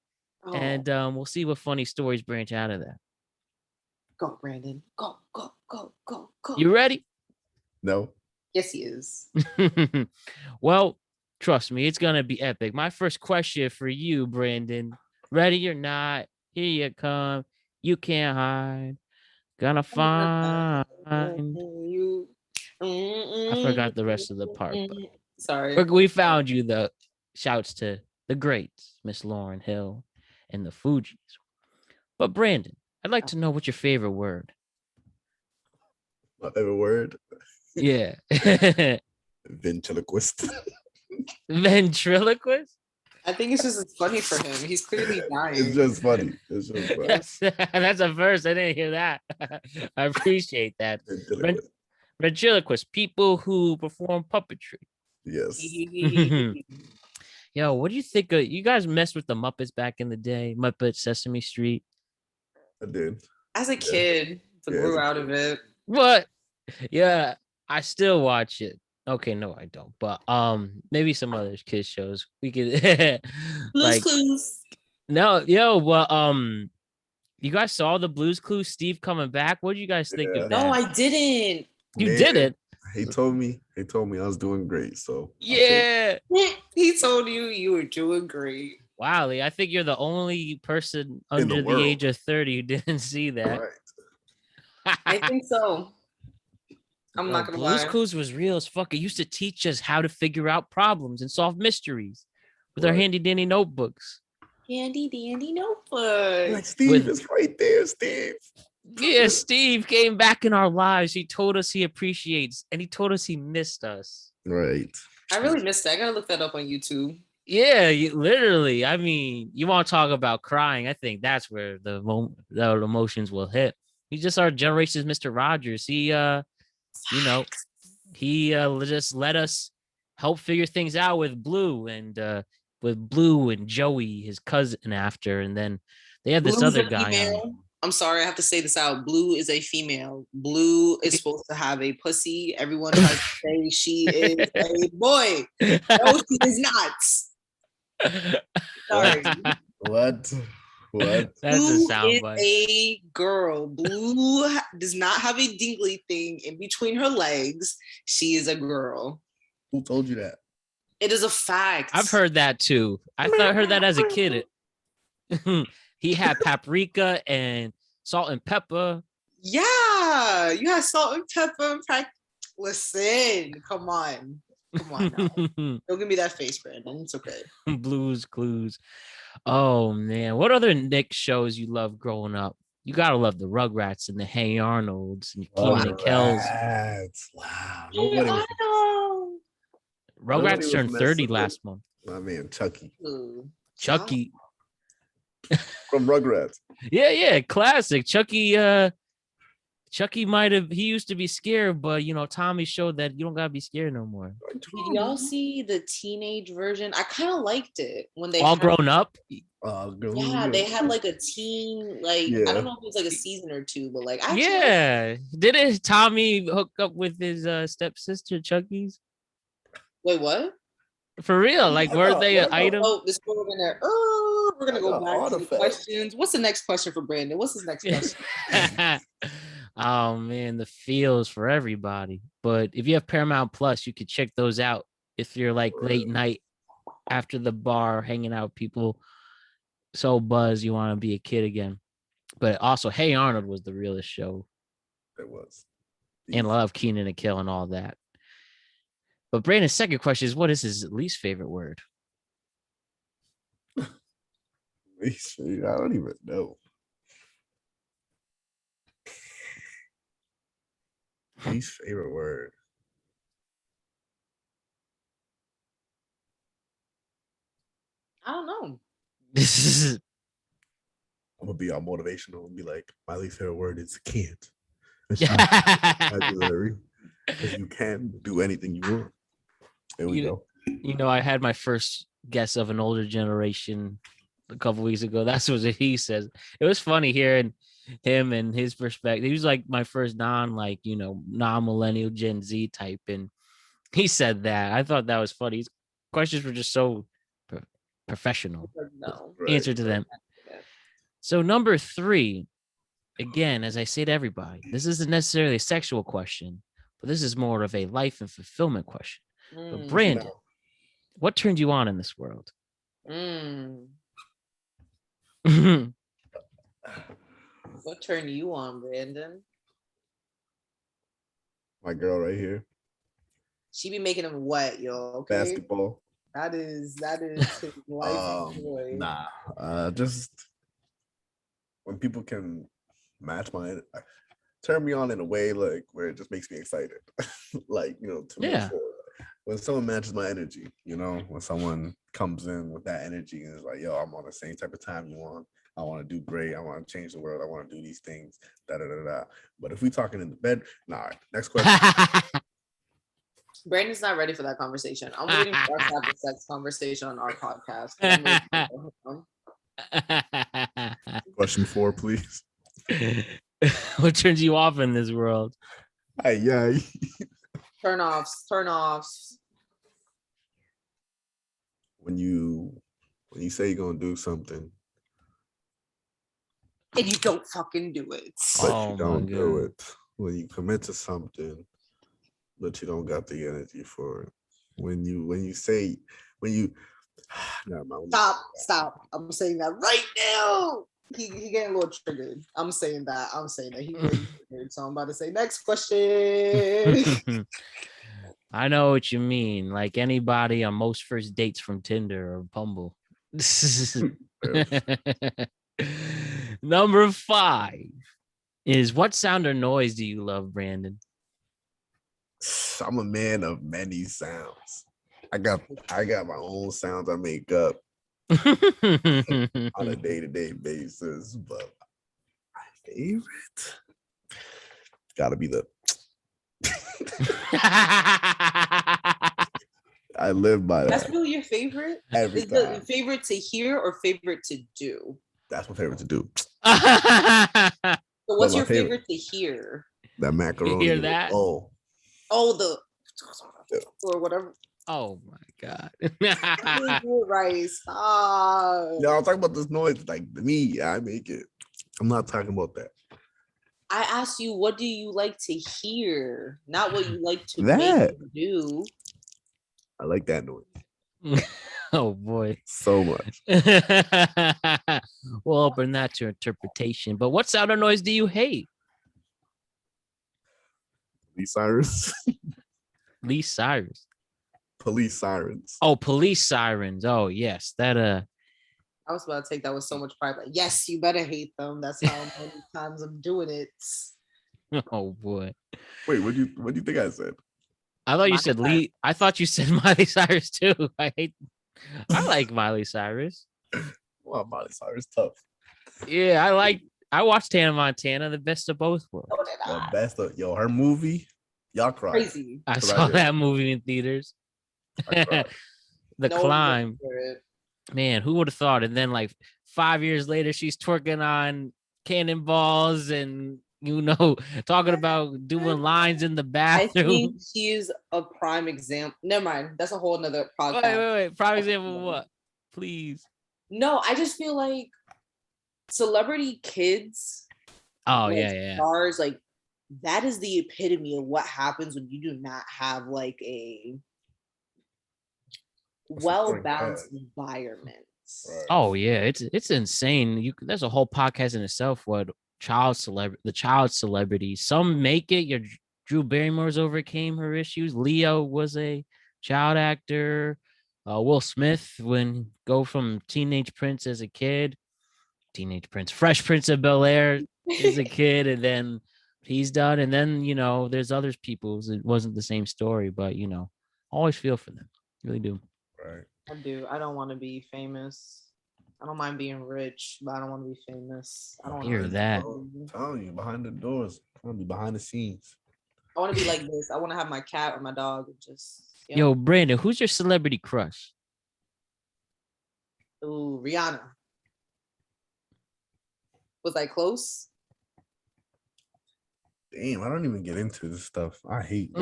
And we'll see what funny stories branch out of that. Go, Brandon. Go, go, go, go, go. You ready? No. Yes, he is. Well, trust me, it's going to be epic. My first question for you, Brandon. Ready or not, here you come. You can't hide. Gonna find you. I forgot the rest of the part. But Sorry. we found you, though. Shouts to the greats, Miss Lauryn Hill and the Fugees. But Brandon, I'd like to know what's your favorite word. My favorite word? Yeah. Ventriloquist. Ventriloquist? I think it's funny for him. He's clearly dying. It's just funny. That's a verse. I didn't hear that. I appreciate that. Ventriloquist, people who perform puppetry. Yes. Yo, what do you think of, you guys messed with the Muppets back in the day? Muppet Sesame Street? I did. As a kid, grew out of it. What? Yeah, I still watch it. Okay, no, I don't. But maybe some other kids shows we could Blue's Clues. No, yo, well, you guys saw the Blue's Clues, Steve coming back. What did you guys think of that? No, I didn't. You didn't? He told me I was doing great. So yeah, he told you were doing great. Wow, Lee, I think you're the only person under the age of 30 who didn't see that. Right. I think so. I'm not gonna lie. Blue's Clues was real as fuck. It used to teach us how to figure out problems and solve mysteries with our handy dandy notebooks. Handy dandy notebook. Like Steve is right there, Steve. Yeah, Steve came back in our lives. He told us he appreciates, and he told us he missed us. Right. I really missed that. I gotta look that up on YouTube. Yeah, literally. I mean, you want to talk about crying? I think that's where the emotions will hit. He's just our generation's Mr. Rogers. He, he just let us help figure things out with Blue and Joey, his cousin, after, and then they have this other guy. I'm sorry, I have to say this out. Blue is a female. Blue is supposed to have a pussy. Everyone tries to say she is a boy. No, she is not. Sorry. What? That's Blue a soundbite. Is a girl. Blue does not have a dingly thing in between her legs. She is a girl. Who told you that? It is a fact. I've heard that too. I heard that as a kid. He had paprika and salt and pepper. Yeah, you had salt and pepper. Listen, come on now. Don't give me that face, Brandon. It's okay. Blue's Clues. Oh man, what other Nick shows you love growing up? You gotta love the Rugrats and the Hey Arnolds and Keenan and Kells. Wow. I know. Rugrats turned 30 last month. My man, Chucky. Chucky. From Rugrats. Yeah, classic. Chucky he used to be scared, but Tommy showed that you don't gotta be scared no more. Did y'all see the teenage version? I kind of liked it when they all grown up. Yeah, they had like a teen, I don't know if it was like a season or two, but didn't Tommy hook up with his stepsister Chucky's? Wait, what? For real? Like, were they an item? Oh, we're gonna go back to the questions. What's the next question for Brandon? What's his next question? Oh man, the feels for everybody. But if you have Paramount Plus, you could check those out if you're like late night after the bar, hanging out with people, so buzzed you want to be a kid again. But also, Hey Arnold was the realest show. It was. And love Keenan and Kel and all that. But Brandon's second question is, what is his least favorite word? I don't even know. Least favorite word. I don't know. I'm gonna be all motivational and be like, my least favorite word is can't. Because you can do anything you want. There we go. I had my first guess of an older generation a couple weeks ago. That's what he says. It was funny hearing him and his perspective. He was like my first non-millennial Gen Z type, and he said that. I thought that was funny. His questions were just so professional No. answer to them. So number 3, again, as I say to everybody, this isn't necessarily a sexual question, but this is more of a life and fulfillment question. But Brandon, what turned you on in this world? What turned you on, Brandon? My girl right here. She be making him wet, yo. Okay. Basketball. That is his life joy. Just when people can match my, turn me on in a way like where it just makes me excited. Like, to make sure when someone matches my energy, when someone comes in with that energy and is like, yo, I'm on the same type of time you want. I want to do great. I want to change the world. I want to do these things. But if we talking in the bed, next question. Brandon's not ready for that conversation. I'm waiting for us to have a sex conversation on our podcast. Question 4, please. What turns you off in this world? Yeah. Turn offs. When you say you're gonna do something and you don't fucking do it. But you don't do it. When you commit to something, but you don't got the energy for it. When you Stop. I'm saying that right now. He getting a little triggered. I'm saying that. He really triggered. So I'm about to say next question. I know what you mean. Like anybody on most first dates from Tinder or Bumble. Number 5 is, what sound or noise do you love, Brandon? I'm a man of many sounds. I got my own sounds I make up on a day-to-day basis, but my favorite gotta be the I live by that. That's really your favorite? Is the favorite to hear or favorite to do? That's my favorite to do. So what's your favorite to hear? That macaroni. You hear that? Oh, or whatever. Oh my God. Right, stop. No, I'm talking about this noise. Like me, I make it. I'm not talking about that. I asked you, what do you like to hear? Not what you like to that. make do. I like that noise. Oh boy. So much. We'll open that to interpretation. But what sound or noise do you hate? Police sirens. Lee Cyrus. Police sirens. Oh, police sirens. Oh, yes. That I was about to take that with so much pride. Like, yes, you better hate them. That's how many times I'm doing it. Oh boy. Wait, what do you think I said? I thought you said Lee. I thought you said Miley Cyrus too. I like Miley Cyrus. Well, Miley Cyrus tough. Yeah, I watched Hannah Montana, the best of both worlds. The best of her movie. Y'all cried. Crazy. I saw that movie in theaters. The Climb. Man, who would have thought? And then like 5 years later, she's twerking on cannonballs and talking about doing lines in the bathroom. I think she's a prime example. Never mind. That's a whole nother podcast. Wait. Prime example of what? Please. No, I just feel like celebrity kids. Oh, yeah. Stars, like, that is the epitome of what happens when you do not have like a well-balanced environment. Right. Oh yeah, it's insane. There's a whole podcast in itself. What the child celebrities? Some make it. Your Drew Barrymore's overcame her issues. Leo was a child actor. Will Smith go from Teenage Prince as a kid, Fresh Prince of Bel-Air as a kid, and then he's done. And then there's other people. It wasn't the same story, but always feel for them. Really do. Right. I do. I don't want to be famous. I don't mind being rich, but I don't want to be famous. I don't hear that. I'm telling you, behind the doors. I want to be behind the scenes. I want to be like this. I want to have my cat or my dog and just. Yo, Brandon, who's your celebrity crush? Ooh, Rihanna. Was I close? Damn, I don't even get into this stuff. I hate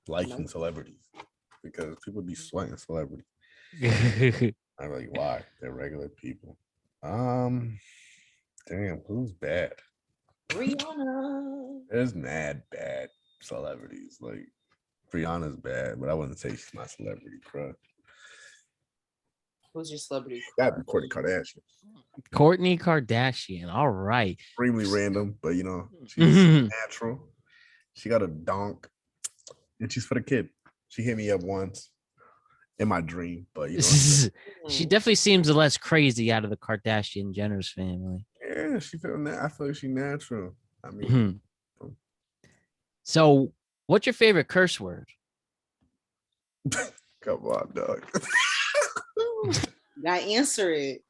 liking celebrities because people be sweating celebrities. I'm like, why? They're regular people. Damn, who's bad? Rihanna. There's mad bad celebrities. Like Rihanna's bad, but I wouldn't say she's my celebrity crush. Who's your celebrity Gotta be crush? Kourtney Kardashian. Kourtney Kardashian. All right. Extremely random, but she's natural. She got a donk, and she's for the kid. She hit me up once in my dream, but she definitely seems the less crazy out of the Kardashian Jenner's family. Yeah, I feel like she's natural. I mean, so what's your favorite curse word? Come on, dog. Gotta answer it.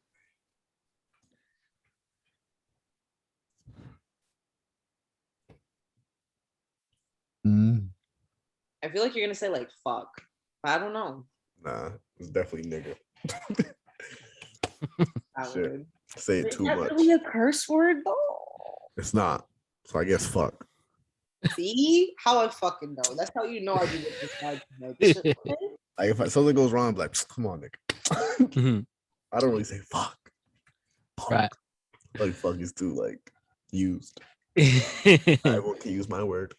I feel like you're gonna say like fuck. I don't know. Nah, it's definitely nigga. Shit. Say it too much. Is that really a curse word though? It's not. So I guess fuck. See how I fucking know. That's how you know I do this. Like if something goes wrong, I'm like, come on, nigga. I don't really say fuck. Right. Like fuck is too like used. I won't use my word.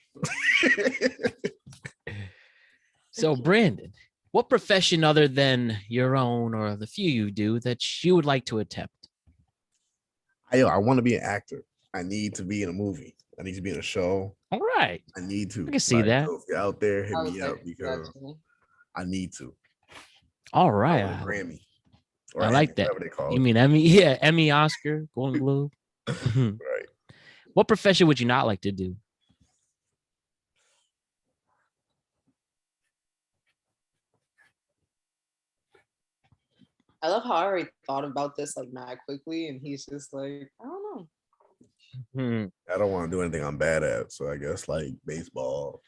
So Brandon, what profession other than your own or the few you do that you would like to attempt? I want to be an actor. I need to be in a movie. I need to be in a show. All right. I need to. I can see that. So if you're out there, hit me up because I need to. All right. Grammy. Or I like that. You mean Emmy? Yeah, Emmy, Oscar, Golden Globe. Right. What profession would you not like to do? I love how I already thought about this like mad quickly, and he's just like, I don't know. I don't want to do anything I'm bad at, so I guess like baseball.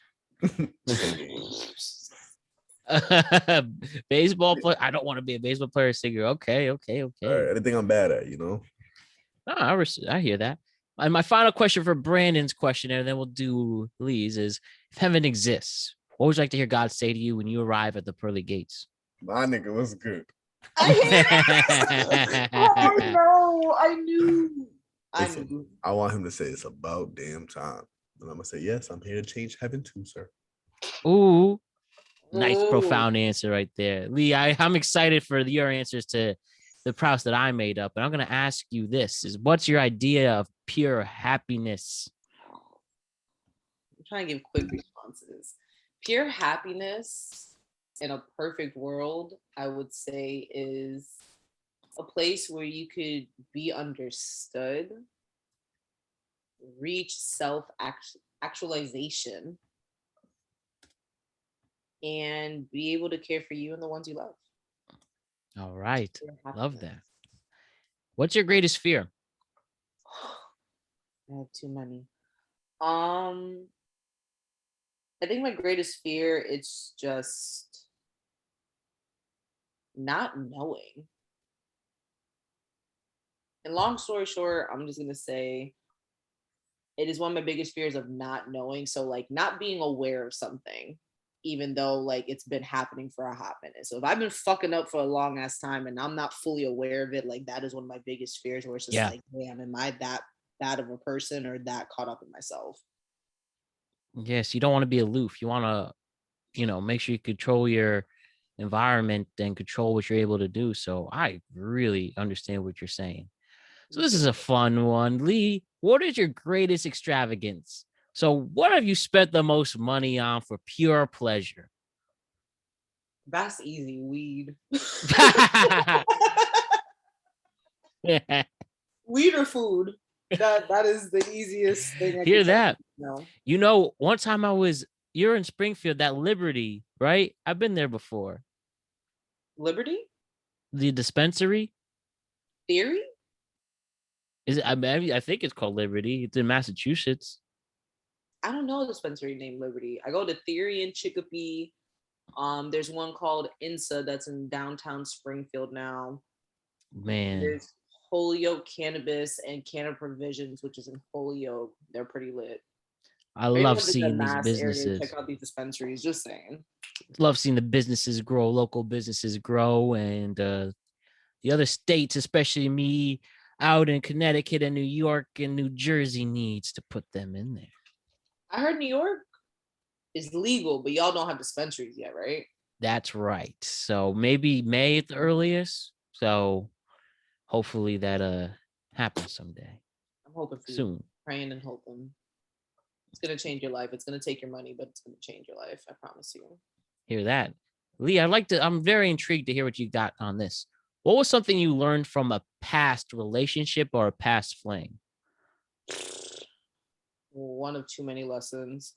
Baseball player. I don't want to be a baseball player, singer. Okay. Right, anything I'm bad at, No, I hear that. And my final question for Brandon's questionnaire, and then we'll do Lee's, is if heaven exists, what would you like to hear God say to you when you arrive at the pearly gates? My nigga, what's good? Oh no, I knew. I want him to say it's about damn time. And I'm gonna say, yes, I'm here to change heaven too, sir. Ooh. Nice, profound answer right there. Lee, I'm excited for your answers to the prouse that I made up. And I'm going to ask you this, is what's your idea of pure happiness? I'm trying to give quick responses. Pure happiness in a perfect world, I would say, is a place where you could be understood, reach self-actualization, and be able to care for you and the ones you love. All right. Love that. What's your greatest fear? I have too many. I think my greatest fear is just not knowing. And long story short, I'm just gonna say it is one of my biggest fears of not knowing. So like not being aware of something, even though like it's been happening for a hot minute. So if I've been fucking up for a long ass time and I'm not fully aware of it, like that is one of my biggest fears where it's just like, damn, am I that bad of a person or that caught up in myself? Yes, you don't want to be aloof. You want to, make sure you control your environment and control what you're able to do. So I really understand what you're saying. So this is a fun one. Lee, what is your greatest extravagance? So what have you spent the most money on for pure pleasure? That's easy. Weed. Weed or food. That is the easiest thing. I hear that. One time you're in Springfield, that Liberty, right? I've been there before. Liberty? The dispensary? Theory? Is it? I think it's called Liberty. It's in Massachusetts. I don't know a dispensary named Liberty. I go to Theory in Chicopee. There's one called INSA that's in downtown Springfield now. Man. There's Holyoke Cannabis and Canna Provisions, which is in Holyoke. They're pretty lit. I love seeing these businesses. Check out these dispensaries. Just saying. Love seeing the businesses grow, local businesses grow, and the other states, especially me out in Connecticut and New York and New Jersey, needs to put them in there. I heard New York is legal, but y'all don't have dispensaries yet, right? That's right. So maybe May at the earliest. So hopefully that happens someday. I'm hoping for soon. You. Praying and hoping. It's gonna change your life. It's gonna take your money, but it's gonna change your life. I promise you. Hear that, Lee? I'm very intrigued to hear what you got on this. What was something you learned from a past relationship or a past fling? One of too many lessons.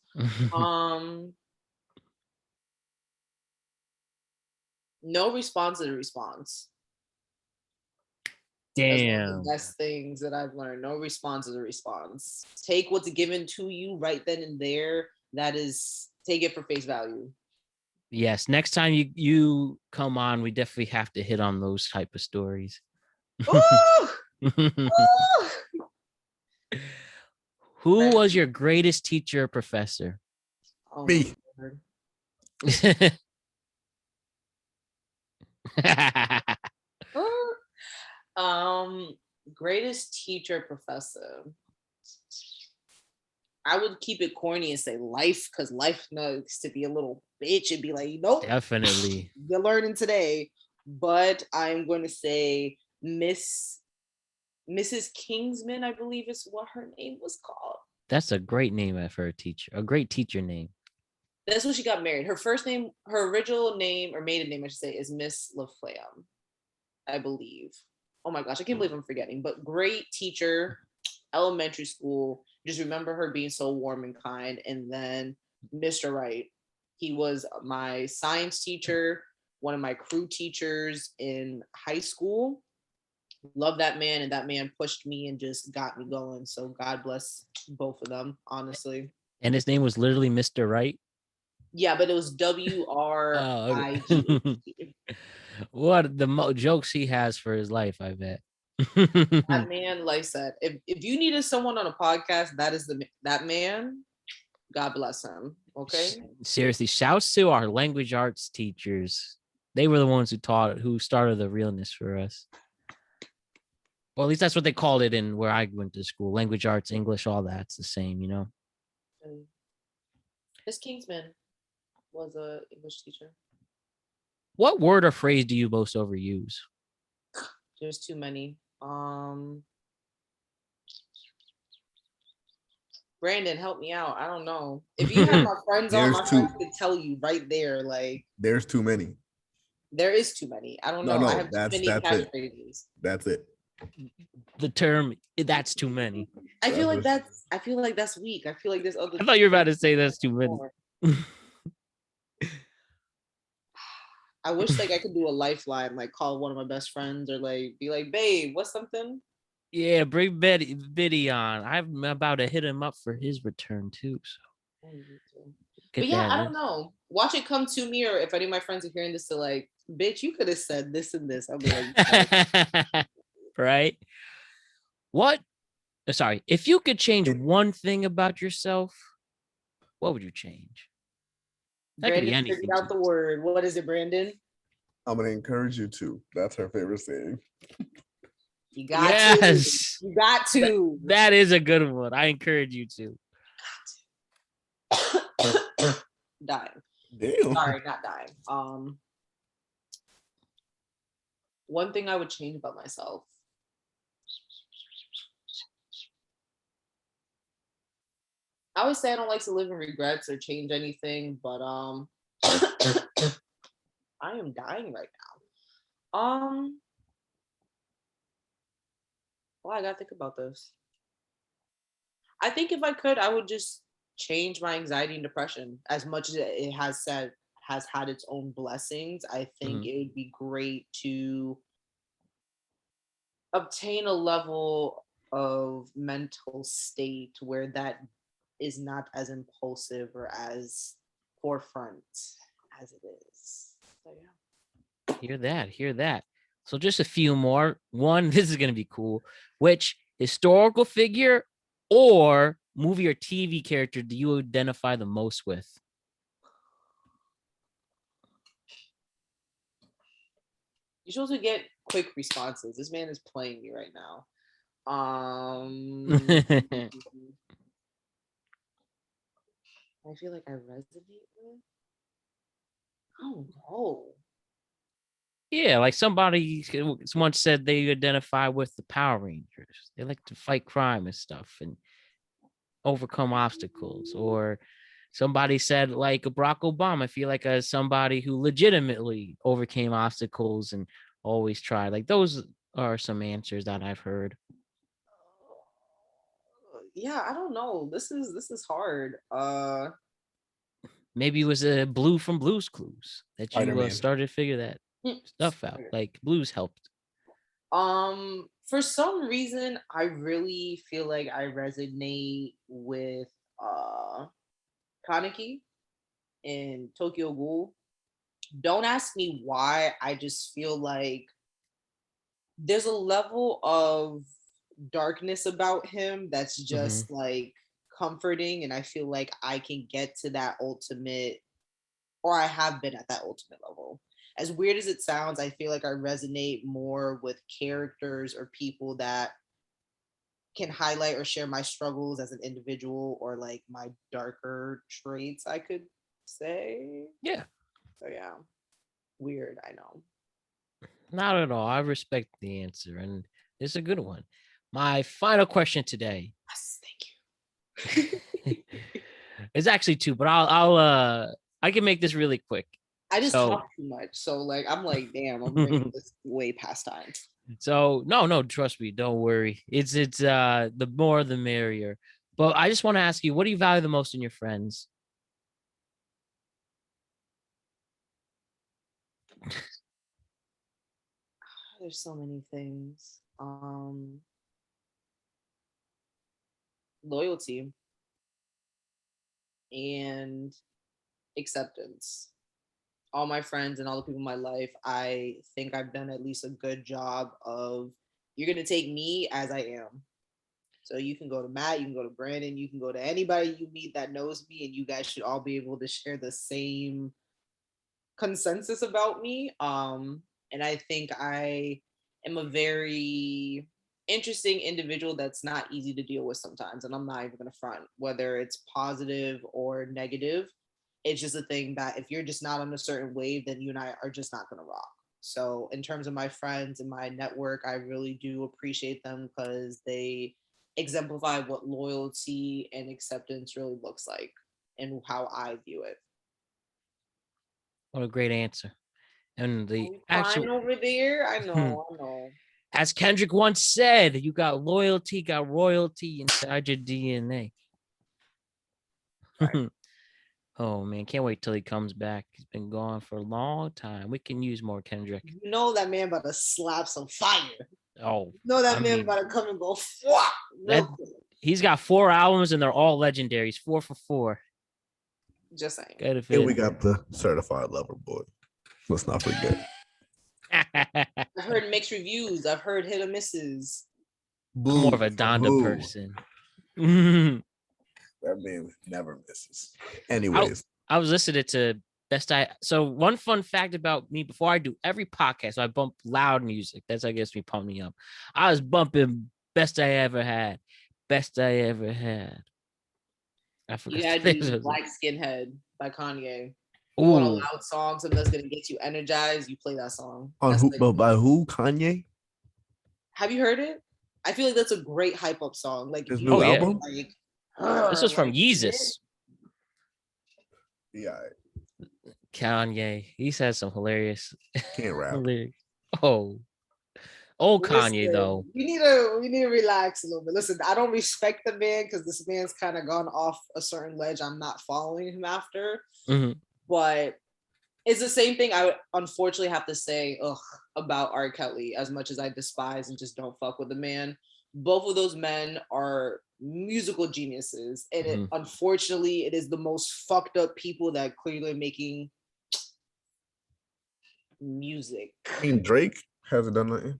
No response is a response. Damn. That's one of the best things that I've learned. No response is a response. Take what's given to you right then and there. Take it for face value. Yes. Next time you come on, we definitely have to hit on those type of stories. Who was your greatest teacher or professor? Oh, me. Greatest teacher, professor. I would keep it corny and say life, because life knows to be a little bitch and be like, nope. Definitely. You're learning today. But I'm going to say Mrs. Kingsman, I believe is what her name was called. That's a great name for a teacher. A great teacher name. That's when she got married. Her first name, her original name, or maiden name, I should say, is Miss LaFlamme, I believe. Oh my gosh, I can't believe I'm forgetting. But great teacher, elementary school. Just remember her being so warm and kind. And then Mr. Wright, he was my science teacher, one of my crew teachers in high school. Love that man, and that man pushed me and just got me going. So God bless both of them, honestly. And his name was literally Mr. Wright? Yeah, but it was WRIGHT. What the jokes he has for his life, I bet. That man, like I said, if you needed someone on a podcast, that man. God bless him. Okay. Seriously, shouts to our language arts teachers. They were the ones who started the realness for us. Well, at least that's what they called it in where I went to school. Language arts, English, all that's the same, you know. Miss Kingsman was an English teacher. What word or phrase do you most overuse? There's too many. Brandon, help me out. I don't know. If you have my friends on, my friends could tell you right there. Like, there's too many. There is too many. I don't know. I have too many catchphrases. That's it. The term "that's too many." I feel like that's weak. I feel like there's other. I thought you were about to say that's too many. I wish like I could do a lifeline, like call one of my best friends or like be like, babe, what's something? Yeah, bring Biddy on. I'm about to hit him up for his return too. So. But yeah, I don't know. Watch it come to me, or if any of my friends are hearing this, to like, bitch, you could have said this and this. I'll be like, right? What? Sorry. If you could change one thing about yourself, what would you change? That Brandon could be anything. Figured out the word. What is it, Brandon? I'm gonna encourage you to. That's her favorite saying. You got to. You got to. That is a good one. I encourage you to. Dying. Damn. Sorry, not dying. One thing I would change about myself. I always say I don't like to live in regrets or change anything, but I am dying right now. Well, I gotta think about this. I think if I could, I would just change my anxiety and depression. As much as it has had its own blessings, I think it would be great to obtain a level of mental state where that is not as impulsive or as forefront as it is. So yeah. Hear that. So just a few more. One, this is going to be cool. Which historical figure or movie or TV character do you identify the most with? You're supposed to get quick responses. This man is playing me right now. I feel like I resonate with. I don't know. Yeah, like somebody once said they identify with the Power Rangers. They like to fight crime and stuff and overcome obstacles. Or somebody said like Barack Obama, I feel like as somebody who legitimately overcame obstacles and always tried. Like those are some answers that I've heard. Yeah, I don't know. This is hard. Maybe it was a Blue from Blue's Clues that you Spider-Man. started to figure that stuff out. Like Blues helped. For some reason, I really feel like I resonate with Kaneki in Tokyo Ghoul. Don't ask me why. I just feel like there's a level of darkness about him that's just like comforting, and I feel like I can get to that ultimate, or I have been at that ultimate level. As weird as it sounds, I feel like I resonate more with characters or people that can highlight or share my struggles as an individual, or like my darker traits, I could say. Yeah. So yeah. Weird, I know. Not at all. I respect the answer, and it's a good one. My final question today. Yes, thank you. It's actually two, but I can make this really quick. I just talk too much, so like I'm like, damn, I'm bringing this way past time. So no, trust me, don't worry. It's the more the merrier. But I just want to ask you, what do you value the most in your friends? There's so many things. Loyalty and acceptance. All my friends and all the people in my life, I think I've done at least a good job of, you're going to take me as I am. So you can go to Matt, you can go to Brandon, you can go to anybody you meet that knows me, and you guys should all be able to share the same consensus about me. And I think I am a very interesting individual that's not easy to deal with sometimes. And I'm not even going to front, whether it's positive or negative. It's just a thing that if you're just not on a certain wave, then you and I are just not going to rock. So in terms of my friends and my network, I really do appreciate them because they exemplify what loyalty and acceptance really looks like and how I view it. What a great answer. And the actual over there, I know. As Kendrick once said, you got loyalty, got royalty inside your DNA. Right. Oh man, can't wait till he comes back. He's been gone for a long time. We can use more Kendrick. You know that man about to slap some fire. Oh, that man about to come and go. He's got 4 albums and they're all legendary. He's 4 for 4. Just saying. And we got the certified lover boy. Let's not forget. I've heard mixed reviews. I've heard hit or misses. I'm more of a Donda person. That man never misses. Anyways, I was listening to Best I. So one fun fact about me: before I do every podcast, so I bump loud music. That's I guess me pump me up. I was bumping Best I Ever Had, Best I Ever Had. I forgot. You gotta do Black Skinhead by Kanye. You Ooh. want a loud song, something that's gonna get you energized. You play that song. But by who? Kanye? Have you heard it? I feel like that's a great hype up song. Like his new album. Like, this was from Yeezus. Yeah. Kanye. He says some hilarious. Can't rap. Oh. Old Kanye though. We need to relax a little bit. Listen, I don't respect the man because this man's kind of gone off a certain ledge. I'm not following him after. But it's the same thing I would unfortunately have to say about R. Kelly, as much as I despise and just don't fuck with the man. Both of those men are musical geniuses. And unfortunately, it is the most fucked up people that clearly are making music. I mean, Drake hasn't done nothing.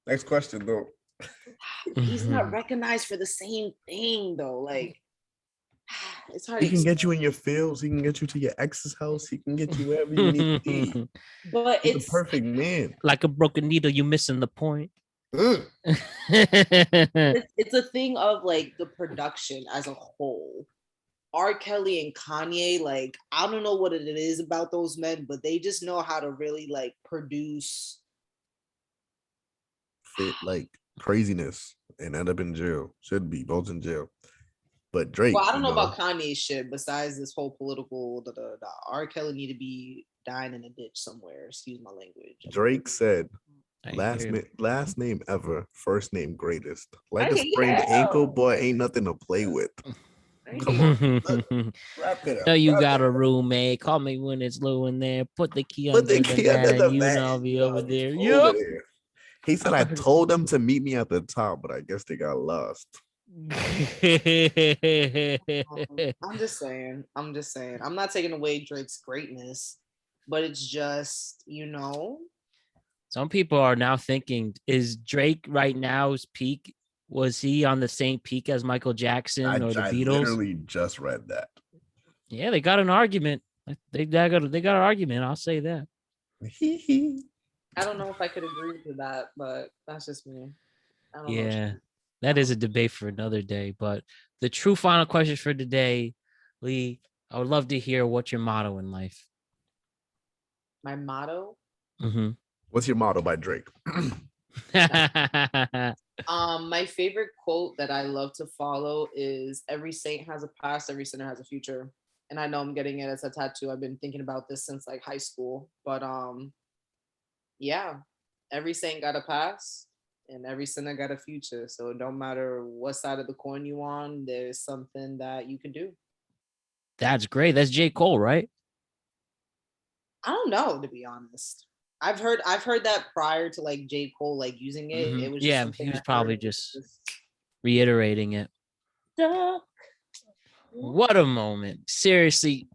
Next question, though. He's not recognized for the same thing, though. Like, It's hard. He can get you in your fields. He can get you to your ex's house. He can get you wherever you need to be. But He's the perfect man. Like a broken needle, you missing the point. It's a thing of like the production as a whole. R. Kelly and Kanye, like, I don't know what it is about those men, but they just know how to really like produce Fit like craziness and end up in jail. Should be both in jail. But Drake. Well, I don't know about Kanye's shit. Besides this whole political, the R. Kelly need to be dying in a ditch somewhere. Excuse my language. Drake said, last name ever, first name greatest. Like a sprained ankle, boy, ain't nothing to play with. Come on, wrap it up. So you got a roommate. Call me when it's low in there. Put the key under the mat, and you and I'll be over there. Yep. He said, I told them to meet me at the top, but I guess they got lost. I'm just saying. I'm not taking away Drake's greatness, but it's just, Some people are now thinking, is Drake right now's peak? Was he on the same peak as Michael Jackson or the Beatles? I literally just read that. Yeah, they got an argument. They got an argument. I'll say that. I don't know if I could agree to that, but that's just me. Yeah, that is a debate for another day. But the true final question for today, Lee, I would love to hear what's your motto in life. My motto? Mm-hmm. What's your motto by Drake? My favorite quote that I love to follow is every saint has a past, every sinner has a future. And I know I'm getting it as a tattoo. I've been thinking about this since like high school. But yeah, every saint got a past and every sinner got a future. So it don't matter what side of the coin you on, there's something that you can do. That's great. That's J. Cole, right? I don't know, to be honest. I've heard that prior to like J. Cole like using it. Mm-hmm. It was just he was probably just reiterating it. What a moment. Seriously.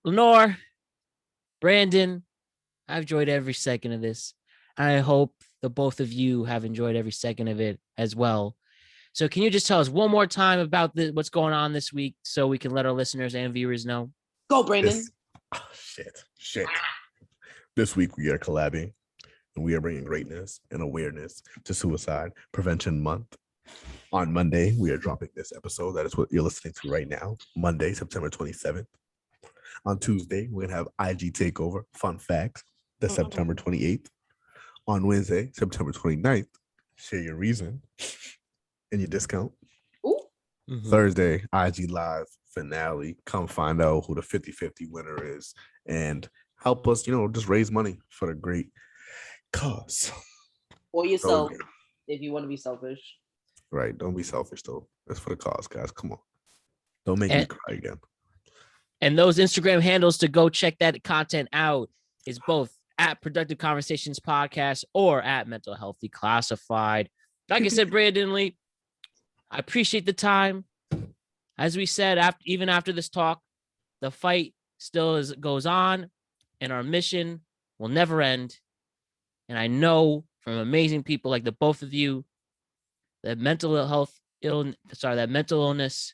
Leonor, Brandon, I've enjoyed every second of this. I hope the both of you have enjoyed every second of it as well. So can you just tell us one more time about what's going on this week so we can let our listeners and viewers know? Go, Brandon. Shit. This week we are collabing and we are bringing greatness and awareness to Suicide Prevention Month. On Monday, we are dropping this episode. That is what you're listening to right now. Monday, September 27th. On Tuesday, we're going to have IG Takeover, Fun Facts, the September 28th. On Wednesday, September 29th, Share Your Reason and your discount. Mm-hmm. Thursday, IG Live finale. Come find out who the 50-50 winner is and help us, just raise money for the great cause. Or yourself, if you want to be selfish. Right. Don't be selfish, though. That's for the cause, guys. Come on. Don't make me cry again. And those Instagram handles to go check that content out is both at Productive Conversations Podcast or at Mental Health Declassified. Like I said, Brandon Lee, I appreciate the time. As we said, even after this talk, the fight still goes on, and our mission will never end. And I know from amazing people like the both of you that mental illness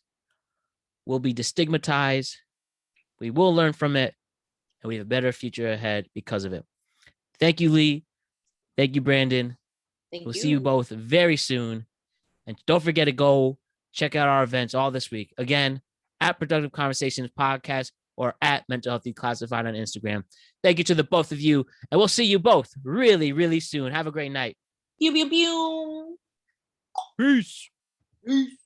will be destigmatized. We will learn from it, and we have a better future ahead because of it. Thank you, Lee. Thank you, Brandon. We'll see you both very soon. And don't forget to go check out our events all this week. Again, at Productive Conversations Podcast or at Mental Health Declassified on Instagram. Thank you to the both of you. And we'll see you both really, really soon. Have a great night. Pew, pew, pew. Peace. Peace.